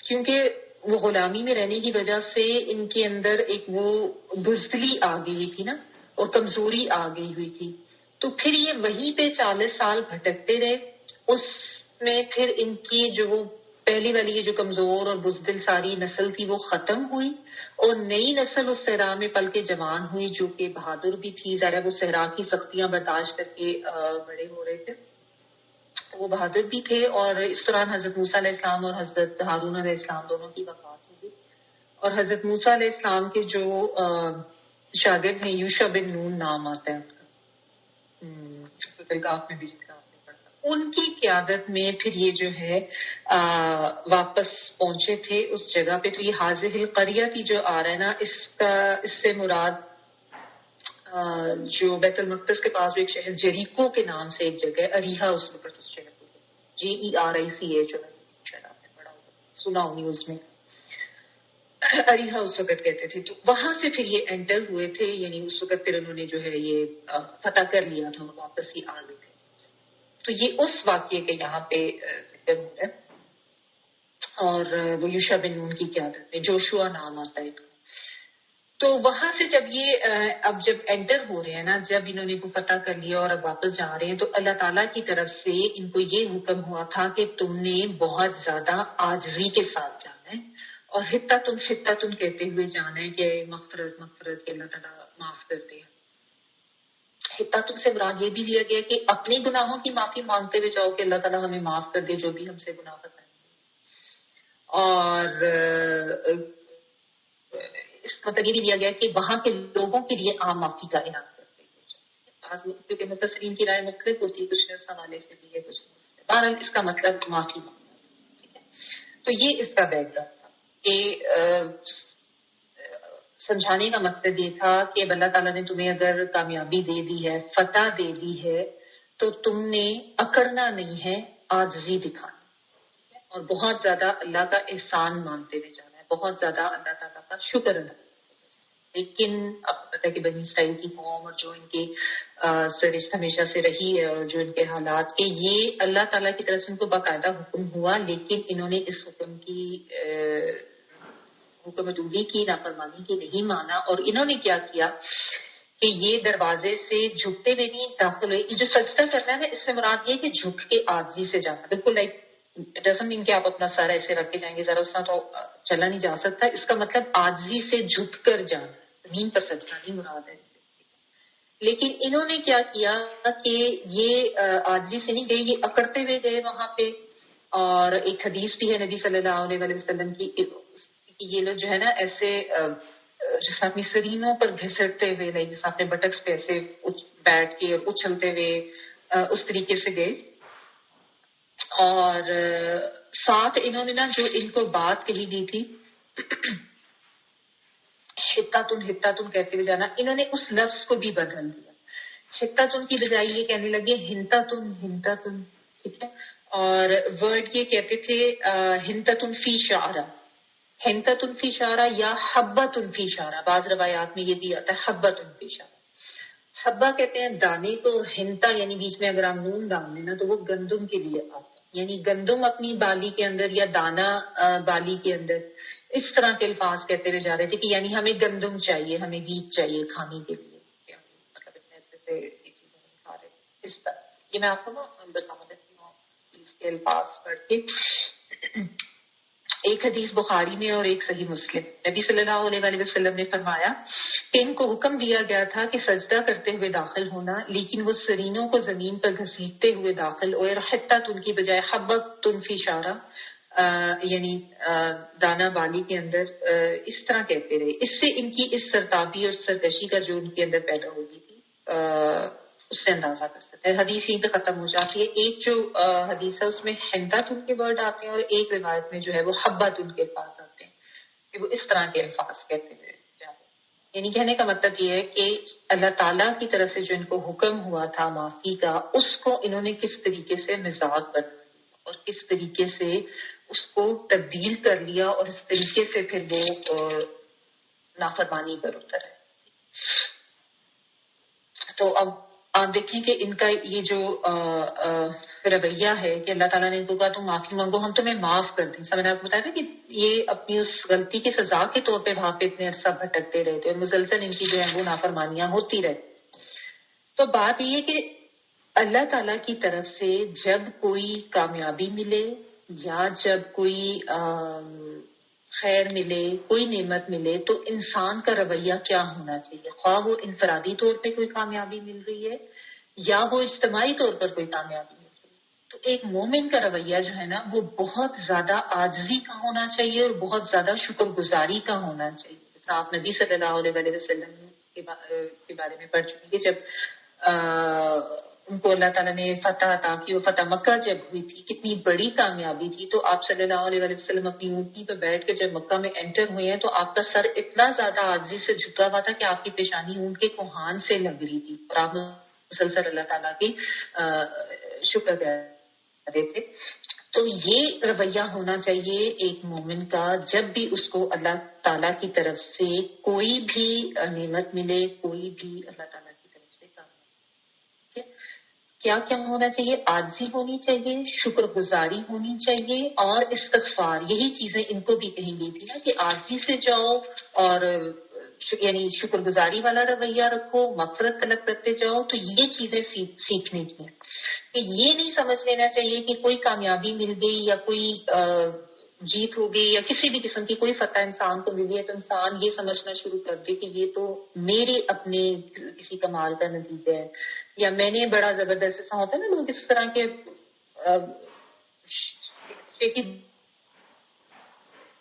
کیونکہ وہ غلامی میں رہنے کی وجہ سے ان کے اندر ایک وہ بزدلی آ گئی تھی نا، اور کمزوری آ گئی ہوئی تھی. تو پھر یہ وہیں پہ 40 سال بھٹکتے رہے. اس میں پھر ان کی جو وہ پہلی والی یہ جو کمزور اور بزدل ساری نسل تھی وہ ختم ہوئی اور نئی نسل اس صحرا میں پل کے جوان ہوئی جو کہ بہادر بھی تھی. ظاہر وہ صحرا کی سختیاں برداشت کر کے بڑے ہو رہے تھے، وہ بہادر بھی تھے. اور اس دوران حضرت موسیٰ علیہ السلام اور حضرت ہارون علیہ السلام دونوں کی وفات ہو گئی. اور حضرت موسیٰ علیہ السلام کے جو شاگرد ہیں، یوشع بن نون نام آتا ہے ان کا، میں بھی جس کا آپ نے پڑھا، ان کی قیادت میں پھر یہ جو ہے واپس پہنچے تھے اس جگہ پہ. تو یہ حاضر القریہ کی جو آ رہا ہے نا، اس سے مراد جو بیت المقدس کے پاس جو ایک شہر جریکو کے نام سے ایک جگہ ہے، اریحا اس وقت اس شہر کو JERICH شاید آپ نے پڑھا ہوگا، سنا ہو نیوز میں، اریحا اس وقت کہتے تھے. تو وہاں سے پھر یہ انٹر ہوئے تھے، یعنی اس وقت پھر انہوں نے جو ہے یہ فتح کر لیا تھا اور واپس ہی آ گئے تھے. تو یہ اس واقعے کے یہاں پہ ذکر ہو رہا ہے. اور وہ یوشع بن نون کی قیادت میں، جوشوا نام آتا ہے. تو وہاں سے جب یہ اب جب انٹر ہو رہے ہیں نا، جب انہوں نے وہ فتح کر لیا اور اب واپس جا رہے ہیں، تو اللہ تعالیٰ کی طرف سے ان کو یہ حکم ہوا تھا کہ تم نے بہت زیادہ عاجزی کے ساتھ جانا ہے اور حتتن کہتے ہوئے جانا ہے کہ مغفرت کہ اللہ تعالیٰ معاف کرتے ہیں. حتتن سے مراد یہ بھی لیا گیا کہ اپنے گناہوں کی معافی مانگتے ہوئے جاؤ کہ اللہ تعالیٰ ہمیں معاف کر دے جو بھی ہم سے گناہ کرتا ہے. اور اس کا مطلب یہ بھی دیا گیا کہ وہاں کے لوگوں کے لیے عام معافی کا اعلان کرتے ہیں، کیونکہ مفسرین کی رائے مختلف ہوتی ہے، کچھ نے اس حوالے سے بھی ہے، کچھ نے. بہرحال اس کا مطلب معافی مانگنا. ٹھیک ہے، تو یہ اس کا بیک گراؤنڈ تھا کہ سمجھانے کا مقصد یہ تھا کہ اب اللہ تعالیٰ نے تمہیں اگر کامیابی دے دی ہے، فتح دے دی ہے، تو تم نے اکڑنا نہیں ہے، عاجزی دکھانا اور بہت زیادہ اللہ کا احسان مانتے ہوئے جانا ہے، بہت زیادہ اللہ تعالیٰ کا شکر ادا. لیکن آپ کو پتہ ہے کہ بنی اسرائیل کی قوم اور جو ان کی سرشت ہمیشہ سے رہی ہے اور جو ان کے حالات کے، یہ اللہ تعالیٰ کی طرف سے ان کو باقاعدہ حکم ہوا، لیکن انہوں نے اس حکم کی حکمتولی کی، نافرمانی کی نہیں مانا. اور انہوں نے کیا کیا کہ یہ دروازے سے جھکتے ہوئے نہیں داخل ہوئے. یہ جو سجدہ کرنا ہے نا، اس سے مراد یہ کہ جھک کے عاجزی سے جانا، بالکل لائک ڈزنٹ مین کہ آپ اپنا سر ایسے رکھ کے جائیں گے، ذرا اس طرح تو چلا نہیں جا سکتا. اس کا مطلب عاجزی سے جھک کر جانا، زمین پر سجدہ نہیں مراد ہے. لیکن انہوں نے کیا کیا کہ یہ عاجزی سے نہیں گئے، یہ اکڑتے ہوئے گئے وہاں پہ. اور ایک حدیث بھی ہے نبی صلی اللہ علیہ وسلم کی کہ یہ لوگ جو ہے نا ایسے جس اپنی سرینوں پر گھسٹتے ہوئے، جس اپنے بٹکس پہ ایسے بیٹھ کے اور اچھلتے ہوئے اس طریقے سے گئے. اور ساتھ انہوں نے نا جو ان کو بات کہی دی تھی حتتن کہتے ہوئے جانا، انہوں نے اس لفظ کو بھی بدل دیا. حتتن کی بجائے یہ کہنے لگے ہنتتن. ٹھیک ہے، اور ورڈ یہ کہتے تھے ہنتتن فی شعرہ، ہنتتن فی شعرہ یا حبتن فی شعرہ، بعض روایات میں یہ بھی آتا ہے حبتن فی شعرہ. حبہ کہتے ہیں دانے کو، اور ہنتا یعنی بیچ میں اگر آپ نون ڈال لیں نا تو وہ گندم کے لیے آتا ہے، یعنی گندم اپنی بالی کے اندر یا دانا بالی کے اندر. اس طرح کے الفاظ کہتے ہوئے جا رہے تھے کہ یعنی ہمیں گندم چاہیے، ہمیں بیج چاہیے کھانے کے لیے، مطلب ایسے سے یہ چیزیں نہیں کھا رہے اس طرح. یہ میں آپ کو نا بتا دیتی ہوں اس کے الفاظ پڑھ کے. ایک حدیث بخاری میں اور ایک صحیح مسلم. نبی صلی اللہ علیہ وسلم نے فرمایا کہ ان کو حکم دیا گیا تھا کہ سجدہ کرتے ہوئے داخل ہونا، لیکن وہ سرینوں کو زمین پر گھسیٹتے ہوئے داخل ہوئے، اور حتیٰ ان کی بجائے حبت فی شعرہ یعنی دانا بالی کے اندر اس طرح کہتے رہے. اس سے ان کی اس سرتابی اور سرکشی کا جو ان کے اندر پیدا ہوگی تھی اس سے اندازہ کر سکتے ہیں. حدیث یہیں پہ ختم ہو جاتی ہے. ایک جو حدیث ہے اس میں ہنتاتن کے ورڈ آتے ہیں، اور ایک روایت میں جو ہے وہ حباتن کے الفاظ آتے ہیں کہ وہ اس طرح کے الفاظ کہتے ہیں. یعنی کہنے کا مطلب یہ ہے کہ اللہ تعالیٰ کی طرف سے جو ان کو حکم ہوا تھا معافی کا، اس کو انہوں نے کس طریقے سے مزاج بنا لیا اور کس طریقے سے اس کو تبدیل کر لیا، اور اس طریقے سے پھر وہ نافرمانی پر اتر ہے. تو اب آپ دیکھیں کہ ان کا یہ جو رویہ ہے کہ اللہ تعالیٰ نے ان کو کہا تم معافی مانگو، ہم تمہیں معاف کر دیں. میں نے آپ کو بتایا تھا کہ یہ اپنی اس غلطی کی سزا کے طور پہ وہاں پہ اتنے عرصہ بھٹکتے رہتے اور مسلسل ان کی جو ہے وہ نافرمانیاں ہوتی رہتی. تو بات یہ ہے کہ اللہ تعالیٰ کی طرف سے جب کوئی کامیابی ملے یا جب کوئی خیر ملے، کوئی نعمت ملے، تو انسان کا رویہ کیا ہونا چاہیے، خواہ وہ انفرادی طور پہ کوئی کامیابی مل رہی ہے یا وہ اجتماعی طور پر کوئی کامیابی مل رہی ہے. تو ایک مومن کا رویہ جو ہے نا وہ بہت زیادہ عاجزی کا ہونا چاہیے اور بہت زیادہ شکر گزاری کا ہونا چاہیے. جیسا آپ نبی صلی اللہ علیہ وسلم کے بارے میں پڑھ چکی کہ جب ان کو اللہ تعالیٰ نے فتح عطا کی، وہ فتح مکہ جب ہوئی تھی کتنی بڑی کامیابی تھی. تو آپ صلی اللہ علیہ وسلم اپنی اونٹنی پہ بیٹھ کے جب مکہ میں انٹر ہوئے ہیں تو آپ کا سر اتنا زیادہ عاجزی سے جھکا ہوا تھا کہ آپ کی پیشانی اونٹ کے کوہان سے لگ رہی تھی، اور آپ مسلسل اللہ تعالیٰ کی شکر کر رہے تھے. تو یہ رویہ ہونا چاہیے ایک مومن کا جب بھی اس کو اللہ تعالیٰ کی طرف سے کوئی بھی نعمت ملے، کوئی بھی اللہ تعالیٰ کی طرف سے کام. کیا کیا ہونا چاہیے؟ عاجزی ہونی چاہیے، شکر گزاری ہونی چاہیے، اور استغفار. یہی چیزیں ان کو بھی کہیں گی تھی نا کہ عاجزی سے جاؤ اور یعنی شکر گزاری والا رویہ رکھو، مغفرت طلب کرتے جاؤ. تو یہ چیزیں سیکھنے کی ہیں کہ یہ نہیں سمجھ لینا چاہیے کہ کوئی کامیابی مل گئی یا کوئی جیت ہو گئی یا کسی بھی قسم کی کوئی فتح انسان کو ملی ہے تو انسان یہ سمجھنا شروع کر دے کہ یہ تو میرے اپنے کسی کمال کا نتیجہ ہے، یا میں نے بڑا زبردست. ایسا ہوتا ہے نا لوگ اس طرح کے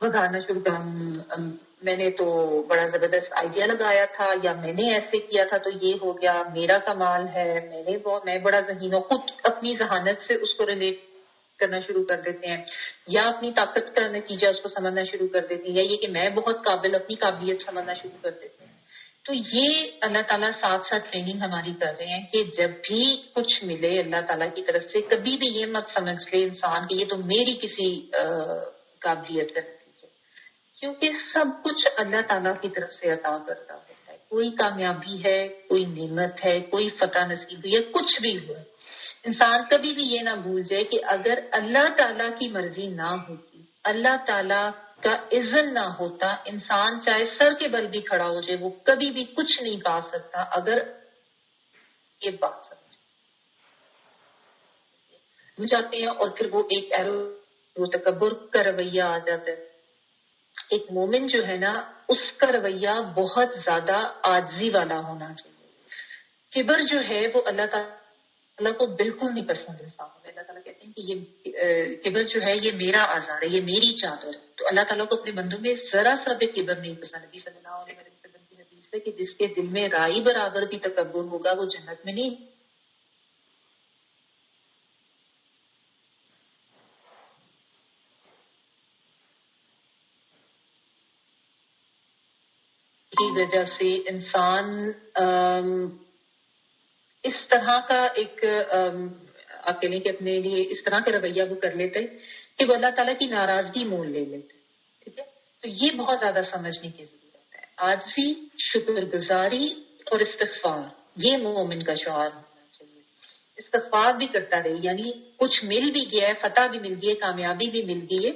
بگاڑنا شروع کر، میں نے تو بڑا زبردست آئیڈیا لگایا تھا، یا میں نے ایسے کیا تھا تو یہ ہو گیا، میرا کمال ہے، میں بڑا ذہین ہوں. خود اپنی ذہانت سے اس کو ریلیٹ کرنا شروع کر دیتے ہیں، یا اپنی طاقت کا نتیجہ اس کو سمجھنا شروع کر دیتے ہیں، یا یہ کہ میں بہت قابل، اپنی قابلیت سمجھنا شروع کر دیتے ہیں. تو یہ اللہ تعالیٰ ساتھ ساتھ ٹریننگ ہماری کر رہے ہیں کہ جب بھی کچھ ملے اللہ تعالیٰ کی طرف سے کبھی بھی یہ مت سمجھ لے انسان کہ یہ تو میری کسی قابلیت کا نتیجہ، کیونکہ سب کچھ اللہ تعالیٰ کی طرف سے عطا کرتا ہوتا ہے. کوئی کامیابی ہے، کوئی نعمت ہے، کوئی فتح نصیب ہوئی ہے، کچھ بھی ہوا، انسان کبھی بھی یہ نہ بھول جائے کہ اگر اللہ تعالیٰ کی مرضی نہ ہوتی، اللہ تعالیٰ کا اذن نہ ہوتا، انسان چاہے سر کے بل بھی کھڑا ہو جائے وہ کبھی بھی کچھ نہیں پا سکتا. اگر یہ بات سمجھ جاتے ہیں اور پھر وہ ایک وہ تکبر کا رویہ آ جاتا ہے. ایک مومن جو ہے نا اس کا رویہ بہت زیادہ عاجزی والا ہونا چاہیے. کبر جو ہے وہ اللہ تعالیٰ کو بالکل نہیں پسند انسان. اللہ تعالیٰ کہتے ہیں کہ یہ کبر جو ہے یہ میرا آزار ہے، یہ میری چادر ہے. تو اللہ تعالیٰ کو اپنے بندوں میں ذرا سا بھی کبر نہیں پسند. نبی صلی اللہ علیہ وسلم کی حدیث ہے کہ جس کے دل میں رائی برابر بھی تکبر ہوگا وہ جنت میں نہیں. کی وجہ سے انسان اس طرح کا ایک آپ کہہ لیں کہ اپنے لیے اس طرح کا رویہ وہ کر لیتے کہ وہ اللہ تعالیٰ کی ناراضگی مول لے لیتے. ٹھیک ہے, تو یہ بہت زیادہ سمجھنے کی ضرورت ہے. عاجزی, شکر گزاری اور استغفار, یہ مومن کا شعار ہونا چاہیے. استغفار بھی کرتا رہے, یعنی کچھ مل بھی گیا ہے, فتح بھی مل گئی ہے, کامیابی بھی مل گئی ہے,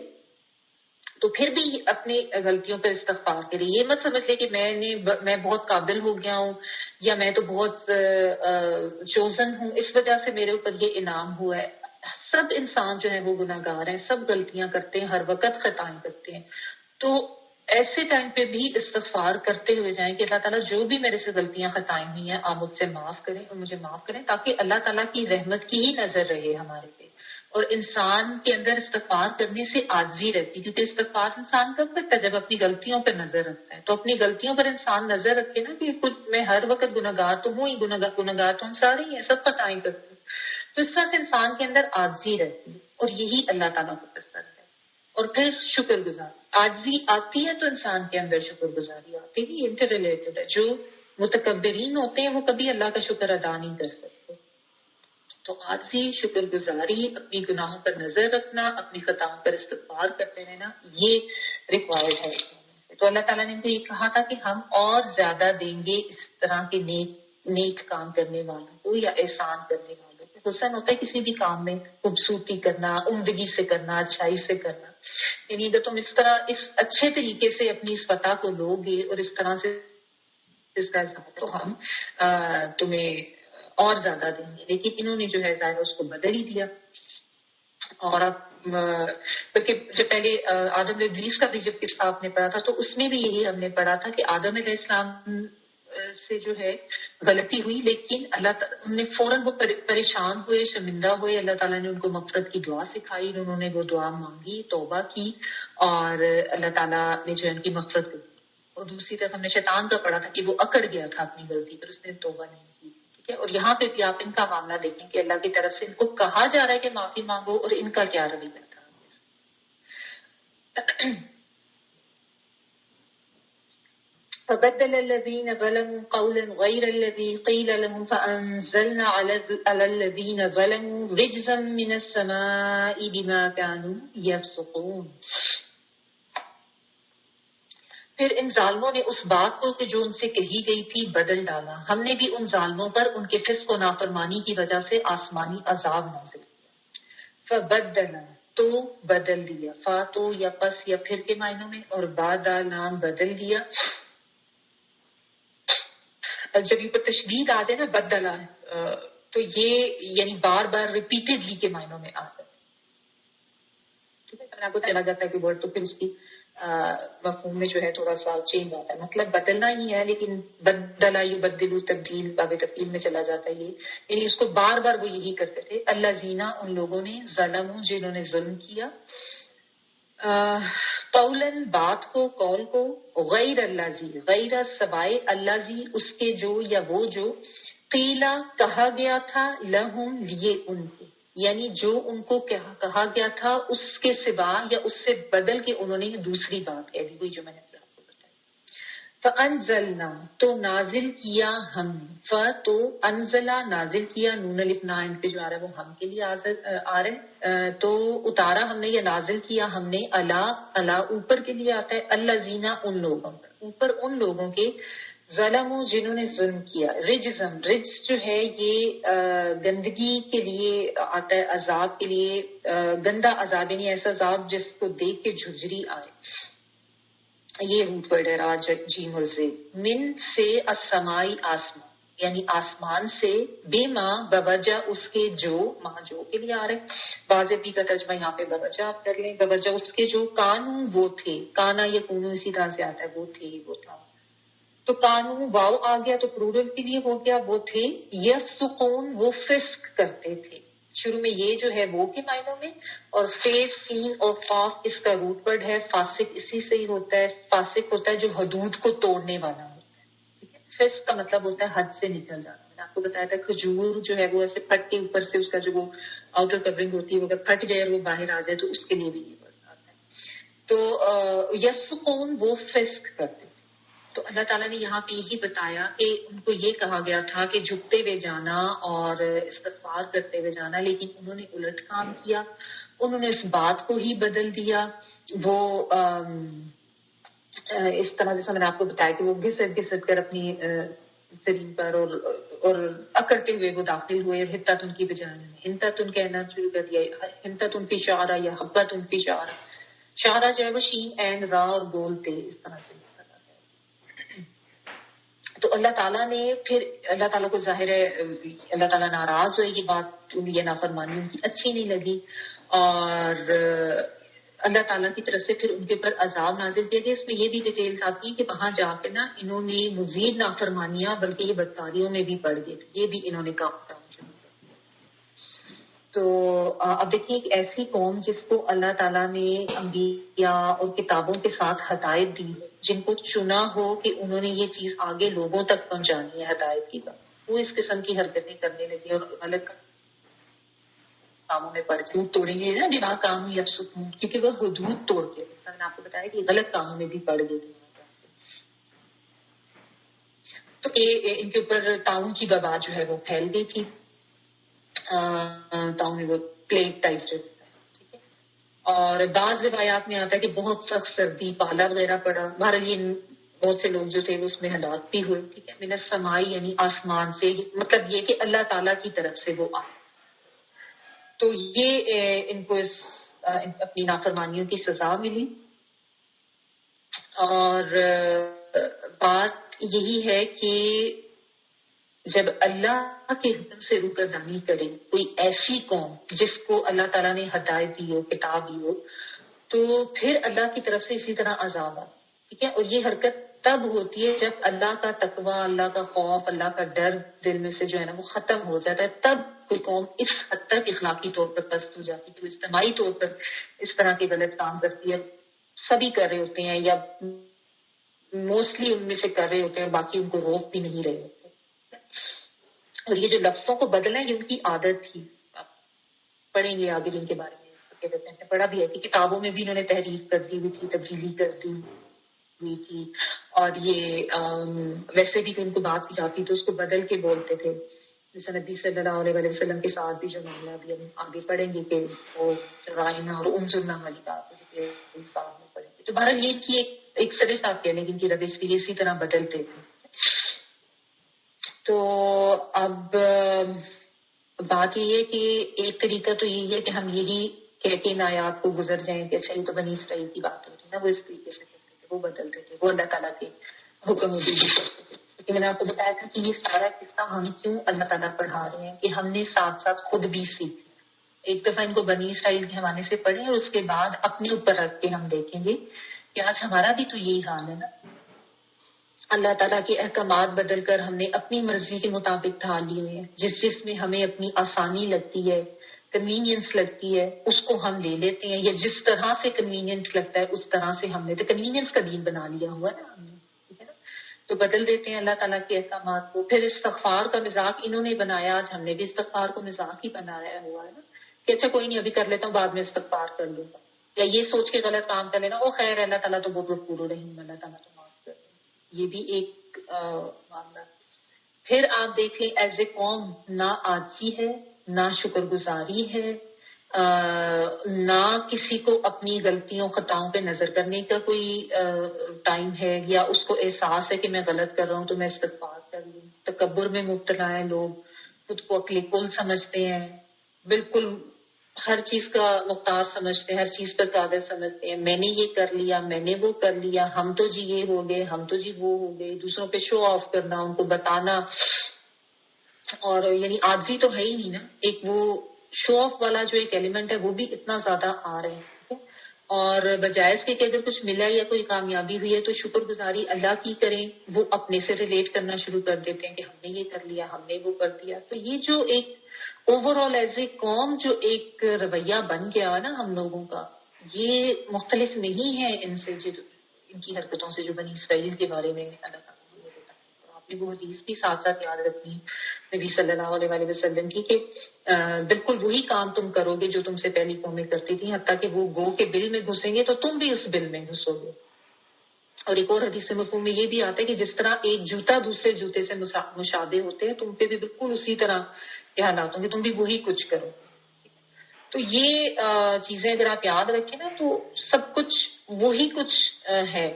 تو پھر بھی اپنی غلطیوں پر استغفار کرے. یہ مت سمجھ لے کہ میں بہت قابل ہو گیا ہوں یا میں تو بہت چوزن ہوں, اس وجہ سے میرے اوپر یہ انعام ہوا ہے. سب انسان جو ہے وہ گناہ گار ہیں, سب غلطیاں کرتے ہیں, ہر وقت خطائیں کرتے ہیں. تو ایسے ٹائم پہ بھی استغفار کرتے ہوئے جائیں کہ اللہ تعالیٰ جو بھی میرے سے غلطیاں خطائیں ہوئی ہیں آپ مجھ سے معاف کریں اور مجھے معاف کریں, تاکہ اللہ تعالیٰ کی رحمت کی ہی نظر رہے ہمارے پہ. اور انسان کے اندر استغفار کرنے سے عاجزی رہتی, کیونکہ استغفار انسان کب کرتا ہے؟ جب اپنی غلطیوں پر نظر رکھتا ہے. تو اپنی غلطیوں پر انسان نظر رکھے نا کہ کچھ میں ہر وقت گناہگار تو ہوں ہی, گناہگار تو ہم سارے ہی ہیں, سب خطائیں کرتے ہیں. تو اس طرح سے انسان کے اندر عاجزی رہتی ہے, اور یہی اللہ تعالیٰ کو پسند ہے. اور پھر شکر گزار, عاجزی آتی ہے تو انسان کے اندر شکر گزاری آتی ہے. انٹر ریلیٹڈ ہے. جو متکبرین ہوتے ہیں وہ کبھی اللہ کا شکر ادا نہیں کر سکتے. تو عاجزی, شکر گزاری, اپنی گناہوں پر نظر رکھنا, اپنی خطاؤں پر استغفار کرتے رہنا, یہ ریکوائرڈ ہے. تو اللہ تعالیٰ نے تو یہ کہا تھا کہ ہم اور زیادہ دیں گے اس طرح کے نیک کام کرنے والوں کو یا احسان کرنے والوں کو. حسن ہوتا ہے کسی بھی کام میں خوبصورتی کرنا, عمدگی سے کرنا, اچھائی سے کرنا. یعنی اگر تم اس طرح اس اچھے طریقے سے اپنی اس فتح کو لو گے اور اس طرح سے اس کا اظہار, تو ہم تمہیں اور زیادہ دیں گے. لیکن انہوں نے جو ہے ظاہر اس کو بدل ہی دیا. اور اب بلکہ جب پہلے آدم و ابلیس کا بھی جب قصہ آپ نے پڑھا تھا تو اس میں بھی یہی ہم نے پڑھا تھا کہ آدم علیہ السلام سے جو ہے غلطی ہوئی, لیکن اللہ تعالیٰ نے فوراً وہ پریشان ہوئے, شرمندہ ہوئے. اللہ تعالیٰ نے ان کو مغفرت کی دعا سکھائی, انہوں نے وہ دعا مانگی, توبہ کی, اور اللہ تعالیٰ نے جو ہے ان کی مغفرت کی. اور دوسری طرف ہم نے شیطان کا پڑھا تھا کہ وہ اکڑ گیا تھا اپنی غلطی پر, اس نے توبہ نہیں کی. ٹھیک ہے, اور یہاں پہ بھی آپ ان کا معاملہ دیکھیں کہ اللہ کی طرف سے ان کو کہا جا رہا ہے کہ معافی مانگو, اور ان کا کیا رویہ تھا. فبدل الذين ظلموا قولا غير الذي قيل لهم فأنزلنا على الذين ظلموا رجزا من السماء بما كانوا يفسقون. پھر ان ظالموں نے اس بات کو کہ جو ان سے کہی گئی تھی بدل ڈالا. ہم نے بھی ان ظالموں پر ان کے فسق و نافرمانی کی وجہ سے آسمانی عذاب نازل کیا. فبدل, تو بدل دیا, فا تو یا پس یا پھر کے معنوں میں, اور بعد نام بدل دیا. جب یہ پر تشدید آ جائے نا بدلا, تو یہ یعنی بار بار ریپیٹڈلی کے معنوں میں آتا ہے. ٹھیک ہے, آپ کو چلا جاتا ہے کہ ورڈ, تو پھر اس کی مفہوم میں جو ہے تھوڑا سا چینج آتا ہے. مطلب بدلنا ہی ہے, لیکن بدلا یو بدلو تبدیل باب تبدیل میں چلا جاتا ہے یہ. یعنی اس کو بار بار وہ یہی کرتے تھے. اللہ زینا, ان لوگوں نے, ظلم, جنہوں نے ظلم کیا, قولن, بات کو, قول کو, غیر اللہ زی, غیر سوائے اللہ زی, اس کے جو یا وہ جو, قیلا, کہا گیا تھا, لہم, لیے ان کو, یعنی جو ان کو کہا گیا تھا اس کے سوا یا اس سے بدل کے انہوں نے دوسری بات کہہ دی, وہی جو میں نے آپ کو بتایا. فَأَنزَلْنَا, تو نازل کیا ہم نے, تو انزلہ, نازل کیا, نون الف نائن پہ جو آ رہا ہے وہ ہم کے لیے آ رہے ہیں, تو اتارا ہم نے یا نازل کیا ہم نے, اللہ اوپر کے لیے آتا ہے, اللہ زینا, ان لوگوں پر, اوپر ان لوگوں کے, ظلموا, جنہوں نے ظلم کیا. رجزم, رجز جو ہے یہ گندگی کے لیے آتا ہے, عذاب کے لیے, گندا عذاب, یعنی ایسا عذاب جس کو دیکھ کے جھرجھری آئے. یہ روٹ ورڈ ہے راج جیم اور زیب. من سے, السمائی, آسمان, یعنی آسمان سے, بے ماں, بوجہ اس کے جو, ماں جو کے لیے آ رہے, واضح بھی کا ترجمہ یہاں پہ بوجہ آپ کر لیں, بوجہ اس کے جو, کانو, وہ تھے, کانا یا کونو اسی طرح سے آتا ہے, وہ تھے, وہ تھا. تو کانو واو آ گیا تو پلورل کے لیے ہو گیا, وہ تھے, یفسقون, وہ فسق کرتے تھے. شروع میں یہ جو ہے وہ کے معنوں میں, اور فیس, سین اور قاف اس کا روٹ ورڈ ہے. فاسق اسی سے ہی ہوتا ہے, فاسق ہوتا ہے جو حدود کو توڑنے والا ہوتا ہے. ٹھیک ہے, فسق کا مطلب ہوتا ہے حد سے نکل جانا. میں نے آپ کو بتایا تھا کھجور جو ہے وہ ایسے پھٹ کے اوپر سے اس کا جو وہ آؤٹر کورنگ ہوتی ہے وہ اگر پھٹ جائے اور وہ باہر آ جائے تو اس کے لیے بھی یہ ورڈ آتا ہے. تو یفسقون, وہ فسق کرتے. تو اللہ تعالیٰ نے یہاں پہ یہی بتایا کہ ان کو یہ کہا گیا تھا کہ جھکتے ہوئے جانا اور استغفار کرتے ہوئے جانا، لیکن انہوں نے الٹ کام کیا، انہوں نے اس بات کو ہی بدل دیا. وہ اس طرح جیسا میں نے آپ کو بتایا کہ وہ گھسٹ گھسٹ کر اپنی زمین پر اور اکڑتے ہوئے وہ داخل ہوئے، حتت ان کی بجانے ہنتت ان کہنا شروع کر دیا، ہنتت ان کی شعرا یا حبت ان کی شعرا. شعرا جو ہے وہ شین عین را اور گول تے اس طرح سے. تو اللہ تعالیٰ نے پھر اللہ تعالیٰ کو ظاہر ہے اللہ تعالیٰ ناراض ہوئے، یہ بات یہ نافرمانی ان کی اچھی نہیں لگی، اور اللہ تعالیٰ کی طرف سے پھر ان کے اوپر عذاب نازل کیا گیا. اس میں یہ بھی ڈیٹیلز آتی ہیں کہ وہاں جا کے نا انہوں نے مزید نافرمانیاں بلکہ یہ بدکاریوں میں بھی پڑ گئے تھے، یہ بھی انہوں نے کام شروع کیا. تو اب دیکھیں ایک ایسی قوم جس کو اللہ تعالیٰ نے انبیاء اور کتابوں کے ساتھ ہدایت دی، جن کو چنا ہو کہ انہوں نے یہ چیز آگے لوگوں تک پہنچانی ہے ہدایت کی، وہ اس قسم کی حرکتیں کرنے لگے اور غلط کاموں میں پڑ گئے. حدود توڑیں گے نا دماغ کام یا سکون، کیونکہ وہ حدود توڑ کے میں نے آپ کو بتایا کہ غلط کاموں میں بھی پڑ گئے تھے. تو ان کے اوپر تعاون کی وبا جو ہے وہ پھیل گئی تھی. تعاون وہ پلیگ ٹائپ جو ٹھیک ہے. اور بعض روایات میں آتا ہے کہ بہت سخت سردی، پالا وغیرہ پڑا. بہرحال یہ بہت سے لوگ جو تھے وہ اس میں ہلاک بھی ہوئے. ٹھیک ہے. من السمائی یعنی آسمان سے، مطلب یہ کہ اللہ تعالیٰ کی طرف سے وہ آئے. تو یہ ان کو اپنی نافرمانیوں کی سزا ملی. اور بات یہی ہے کہ جب اللہ کے حکم سے روگردانی کرے کوئی ایسی قوم جس کو اللہ تعالیٰ نے ہدایت دی ہو، کتاب دی ہو، تو پھر اللہ کی طرف سے اسی طرح عذاب آتا. ٹھیک ہے. اور یہ حرکت تب ہوتی ہے جب اللہ کا تقوی، اللہ کا خوف، اللہ کا ڈر دل میں سے جو ہے نا وہ ختم ہو جاتا ہے. تب کوئی قوم اس حد تک اخلاقی طور پر پست ہو جاتی ہے، تو اجتماعی طور پر اس طرح کے غلط کام کرتی ہے. سبھی کر رہے ہوتے ہیں یا موسٹلی ان میں سے کر رہے ہوتے ہیں، باقی ان کو روک بھی نہیں رہے ہوتے. اور یہ جو لفظوں کو بدلنا ہے یہ ان کی عادت تھی. آپ پڑھیں گے آگے جن کے بارے میں پڑھا بھی ہے کہ کتابوں میں بھی انہوں نے تحریف کر دی ہوئی تھی، تبدیلی کر دی ہوئی تھی. اور یہ ویسے بھی کہ ان کو بات کی جاتی تو اس کو بدل کے بولتے تھے. جیسے نبی صلی اللہ علیہ وسلم کے ساتھ بھی جو معاملہ بھی ہم آگے پڑھیں گے کہ وہ رائنا اور انظرنا والی بات ہے پڑھیں گے. تو بہرحال یہ کی ایک سرے ساتھ کہنے کی ان کی روش بھی اسی طرح بدلتے تھے. تو اب بات یہ ہے کہ ایک طریقہ تو یہی ہے کہ ہم یہی کہہ کے ان آیات کو گزر جائیں کہ اچھا یہ تو بنی اسرائیل کی بات ہوتی ہے نا، وہ اس طریقے سے کرتے تھے، وہ بدلتے تھے، وہ اللہ تعالیٰ کے حکم کرتے تھے. کیونکہ میں نے آپ کو بتایا تھا کہ یہ سارا قصہ ہم کیوں اللہ تعالیٰ پڑھا رہے ہیں کہ ہم نے ساتھ ساتھ خود بھی سیکھ. ایک دفعہ ان کو بنی اسرائیل کے حوالے سے پڑھیں اور اس کے بعد اپنے اوپر رکھ کے ہم دیکھیں گے کہ آج ہمارا بھی تو یہی حال ہے نا. اللہ تعالیٰ کے احکامات بدل کر ہم نے اپنی مرضی کے مطابق ڈھال لیے ہیں. جس میں ہمیں اپنی آسانی لگتی ہے، کنوینئنس لگتی ہے، اس کو ہم لے لیتے ہیں، یا جس طرح سے کنوینئنٹ لگتا ہے اس طرح سے ہم نے تو کنوینئنس کا دین بنا لیا ہوا نا ہم نے. ٹھیک ہے نا. تو بدل دیتے ہیں اللہ تعالیٰ کے احکامات کو. پھر استغفار کا مذاق انہوں نے بنایا، آج ہم نے بھی استغفار کو مذاق ہی بنایا ہوا ہے نا کہ اچھا کوئی نہیں ابھی کر لیتا ہوں بعد میں استغفار کر لوں گا، یا یہ سوچ کے غلط کام کر لینا او خیر اللہ تعالیٰ تو بہت غفور رحیم، اللہ تعالیٰ تو معاف کر. یہ بھی ایک معاملہ. پھر آپ دیکھ لیں ایز اے قوم نہ آجزی ہے، نہ شکر گزاری ہے، نہ کسی کو اپنی غلطیوں خطاؤں پہ نظر کرنے کا کوئی ٹائم ہے، یا اس کو احساس ہے کہ میں غلط کر رہا ہوں تو میں استغفار کر لوں. تکبر میں مبتلا ہے لوگ، خود کو عقل کل سمجھتے ہیں، بالکل ہر چیز کا مختار سمجھتے ہیں، ہر چیز پر قادر سمجھتے ہیں. میں نے یہ کر لیا، میں نے وہ کر لیا، ہم تو جی یہ ہو گئے، ہم تو جی وہ ہو گئے. دوسروں پہ شو آف کرنا، ان کو بتانا. اور یعنی عاجزی تو ہے ہی نہیں نا. ایک وہ شو آف والا جو ایک ایلیمنٹ ہے وہ بھی اتنا زیادہ آ رہے ہیں. اور بجائے اس کے کہ اگر کچھ ملا یا کوئی کامیابی ہوئی ہے تو شکر گزاری اللہ کی کریں، وہ اپنے سے ریلیٹ کرنا شروع کر دیتے ہیں کہ ہم نے یہ کر لیا، ہم نے وہ کر دیا. تو یہ جو ایک اوور آل ایز اے قوم جو ایک رویہ بن گیا نا ہم لوگوں کا، یہ مختلف نہیں ہے ان سے جو ان کی حرکتوں سے جو بنی اسرائیل کے بارے میں اللہ تعالیٰ نے بتایا. تو آپ نے وہ حدیث بھی ساتھ ساتھ یاد رکھنی نبی صلی اللہ علیہ وسلم کی کہ بالکل وہی کام تم کرو گے جو تم سے پہلی قومیں کرتی تھیں، حتیٰ کہ وہ گو کے بل میں گھسیں گے تو تم بھی اس بل میں گھسو گے. اور ایک اور حدیث مفہوم میں یہ بھی آتا ہے کہ جس طرح ایک جوتا دوسرے جوتے سے مشابہ ہوتے ہیں، تم پہ بھی بالکل اسی طرح کے حالات ہوں گے، تم بھی وہی کچھ کرو. تو یہ چیزیں اگر آپ یاد رکھیں نا تو سب کچھ وہی کچھ ہے.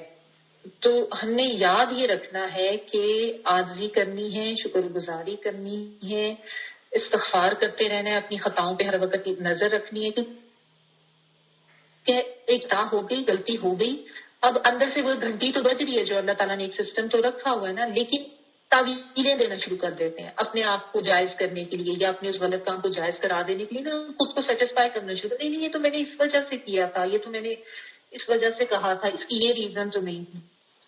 تو ہم نے یاد یہ رکھنا ہے کہ عاجزی کرنی ہے، شکر گزاری کرنی ہے، استغفار کرتے رہنا ہے، اپنی خطاؤں پہ ہر وقت نظر رکھنی ہے کہ ایک تا ہو گئی، غلطی ہو گئی، اب اندر سے وہ گھنٹی تو بج رہی ہے جو اللہ تعالیٰ نے ایک سسٹم تو رکھا ہوا ہے نا، لیکن تعویلیں دینا شروع کر دیتے ہیں اپنے آپ کو جائز کرنے کے لیے یا اپنے اس غلط کام کو جائز کرا دینے کے لیے نا، خود کو سیٹسفائی کرنا شروع نہیں یہ تو میں نے اس وجہ سے کیا تھا، یہ تو میں نے اس وجہ سے کہا تھا، اس کی یہ ریزن تو نہیں تھی.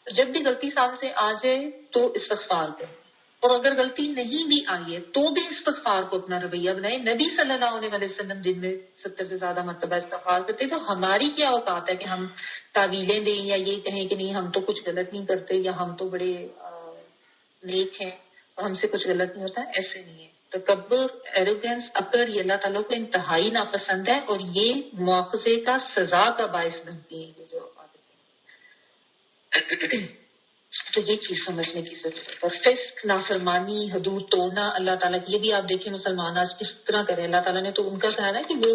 جب بھی غلطی سامنے سے آ جائے تو استغفار کریں، اور اگر غلطی نہیں بھی آئی ہے تو بھی استغفار کو اپنا رویہ بنائے. نبی صلی اللہ علیہ وسلم دن میں 70 سے زیادہ مرتبہ استغفار کرتے، تو ہماری کیا اوقات ہے کہ ہم تعویلیں دیں یا یہ کہیں کہ نہیں ہم تو کچھ غلط نہیں کرتے یا ہم تو بڑے نیک ہیں اور ہم سے کچھ غلط نہیں ہوتا. ایسے نہیں ہے. تکبر، ایروگینس، اکڑ یہ اللہ تعالیٰ کو انتہائی ناپسند ہے اور یہ مواخذے کا، سزا کا باعث بنتی ہے یہ جو تو یہ چیز سمجھنے کی ضرورت ہے. اور فسق، نافرمانی، حدود توڑنا اللہ تعالیٰ کی، یہ بھی آپ دیکھیں مسلمان آج کس طرح کریں. اللہ تعالیٰ نے تو ان کا کہا نا کہ وہ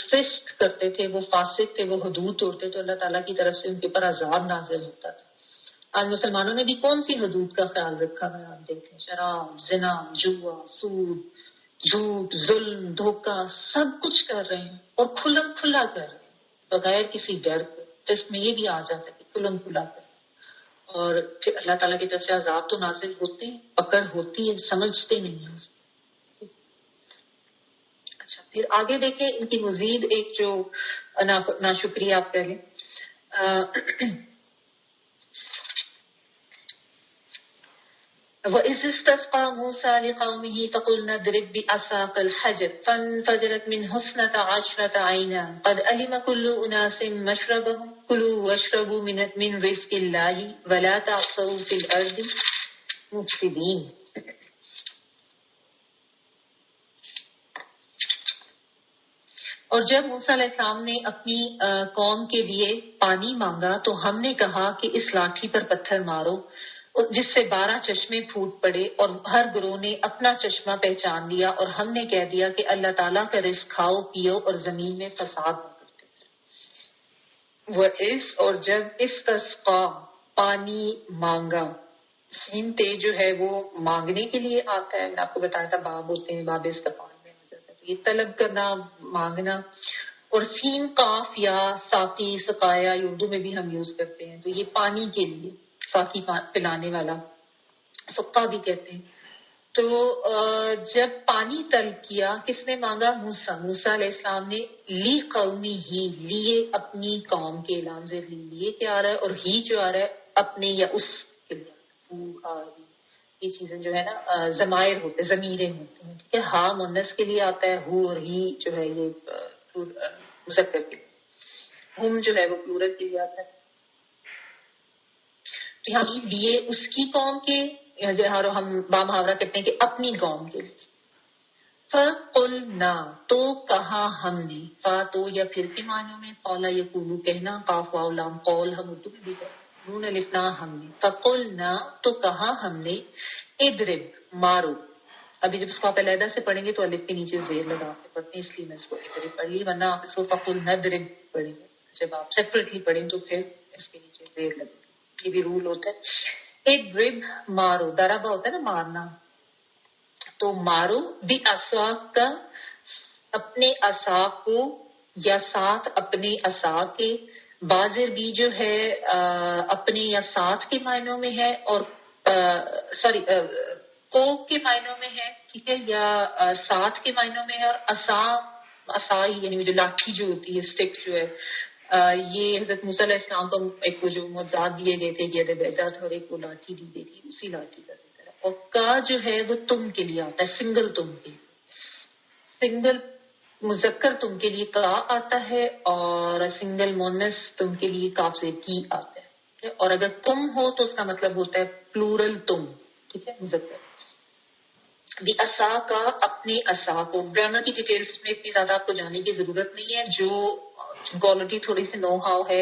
فسق کرتے تھے، وہ فاسق تھے، وہ حدود توڑتے، تو اللہ تعالیٰ کی طرف سے ان کے اوپر عذاب نازل ہوتا تھا. آج مسلمانوں نے بھی کون سی حدود کا خیال رکھا ہے؟ آپ دیکھیں شراب، زنا، جوا، سود، جھوٹ، ظلم، دھوکہ، سب کچھ کر رہے ہیں اور کھلم کھلا کر رہے ہیں بغیر کسی ڈر کے. تو اس میں یہ بھی آ جاتا ہے کہ کھلم کھلا کر، اور پھر اللہ تعالیٰ کی طرف سے عذاب تو نازل ہوتے ہیں، پکڑ ہوتی ہے، سمجھتے نہیں ہیں. اچھا پھر آگے دیکھیں ان کی مزید ایک جو ناشکریہ آپ کہہ لیں. وَإِذِ اسْتَسْقَىٰ مُوسَىٰ لِقَوْمِهِ فَقُلْنَا اضْرِب بِّعَصَاكَ الْحَجَرَ فَانفَجَرَتْ مِنْهُ اثْنَتَا عَشْرَةَ عَيْنًا قَدْ عَلِمَ كُلُّ أُنَاسٍ مَّشْرَبَهُمْ كُلُوا وَاشْرَبُوا مِن رِّزْقِ اللَّهِ وَلَا تَعْثَوْا فِي الْأَرْضِ مُفْسِدِينَ. اور جب موسیٰ علیہ السلام نے اپنی قوم کے لیے پانی مانگا تو ہم نے کہا کہ اس لاٹھی پر پتھر مارو جس سے 12 چشمے پھوٹ پڑے، اور ہر گروہ نے اپنا چشمہ پہچان لیا، اور ہم نے کہہ دیا کہ اللہ تعالیٰ کا رزق کھاؤ پیو اور زمین میں فساد نہ کرتے. وہ اور جب استسقا پانی مانگا، سین تے جو ہے وہ مانگنے کے لیے آتا ہے. میں آپ کو بتایا تھا باب ہوتے ہیں، باب استفان میں یہ طلب کرنا، مانگنا. اور سین قاف یا ساقی، سقایا اردو میں بھی ہم یوز کرتے ہیں، تو یہ پانی کے لیے، ساقی پلانے والا، سقا بھی کہتے ہیں. تو جب پانی طلب کیا کس نے مانگا؟ موسیٰ علیہ السلام نے. لی قومی ہی، لیے اپنی قوم کے، لام زیر لیے کیا آ رہا ہے، اور ہی جو آ رہا ہے اپنے یا اس کے لیے. یہ چیزیں جو ہے نا ضمائر ہوتے، ضمیریں ہوتے ہیں، ٹھیک ہے. ہاں مونس کے لیے آتا ہے ہو، اور ہی جو ہے یہ مذکر کے لیے، ہم جو ہے وہ پلورل کے لیے آتا ہے. تو یہاں لیے اس کی قوم کے، ہم با محاورہ کہتے ہیں کہ اپنی قوم کے لیے. فَقُلْنَا تو کہا ہم نے، فا تو یا پھر کے معنوں میں، قولا یقولو کہنا، قاف واو لام قول ہم اردو میں بھی کہتے ہیں، نون الف نا ہم نے. فَقُلْنَا تو کہا ہم نے، اضرب مارو. ابھی جب اس کو آپ علیحدہ سے پڑھیں گے تو الف کے نیچے زیر لگا کے پڑھتے ہیں، اس لیے میں اس کو اضرب پڑھ لی، ورنہ آپ اس کو فَقُلْنَا اضرب پڑھیں گے. جب آپ سیپریٹلی پڑھیں تو پھر اس کے نیچے زیر لگے. یہ بھی رول ہوتا ہے. اضرب مارو، ضربہ ہوتا ہے نا مارنا، تو مارو بھی عصا کا، اپنے عصا کو، یا ساتھ اپنے عصا کے. بازر بھی جو ہے اپنے یا ساتھ کے معنوں میں ہے، اور کو کے معنوں میں ہے، ٹھیک ہے، یا ساتھ کے معنوں میں ہے. اور عصا یعنی جو لاٹھی جو ہوتی ہے، اسٹک جو ہے، یہ حضرت موسیٰ علیہ السلام کو ایک وہ جو معجزات دیے گئے تھے کہ بیضات، اور ایک وہ لاٹھی دی گئی تھی، اسی لاٹھی کا ذکر ہے. اور کا جو ہے وہ تم کے لیے آتا ہے، سنگل تم کے لیے، سنگل مذکر تم کے لیے کا آتا ہے، اور سنگل مونس تم کے لیے کاف سے کی آتا ہے. اور اگر تم ہو تو اس کا مطلب ہوتا ہے پلورل تم، ٹھیک ہے، مذکر. بھی عصا کا، اپنے عصا کو. گرامر کی ڈیٹیلز میں اتنی زیادہ آپ کو جانے کی ضرورت نہیں ہے. جو کو تھوڑی سی نو ہاؤ ہے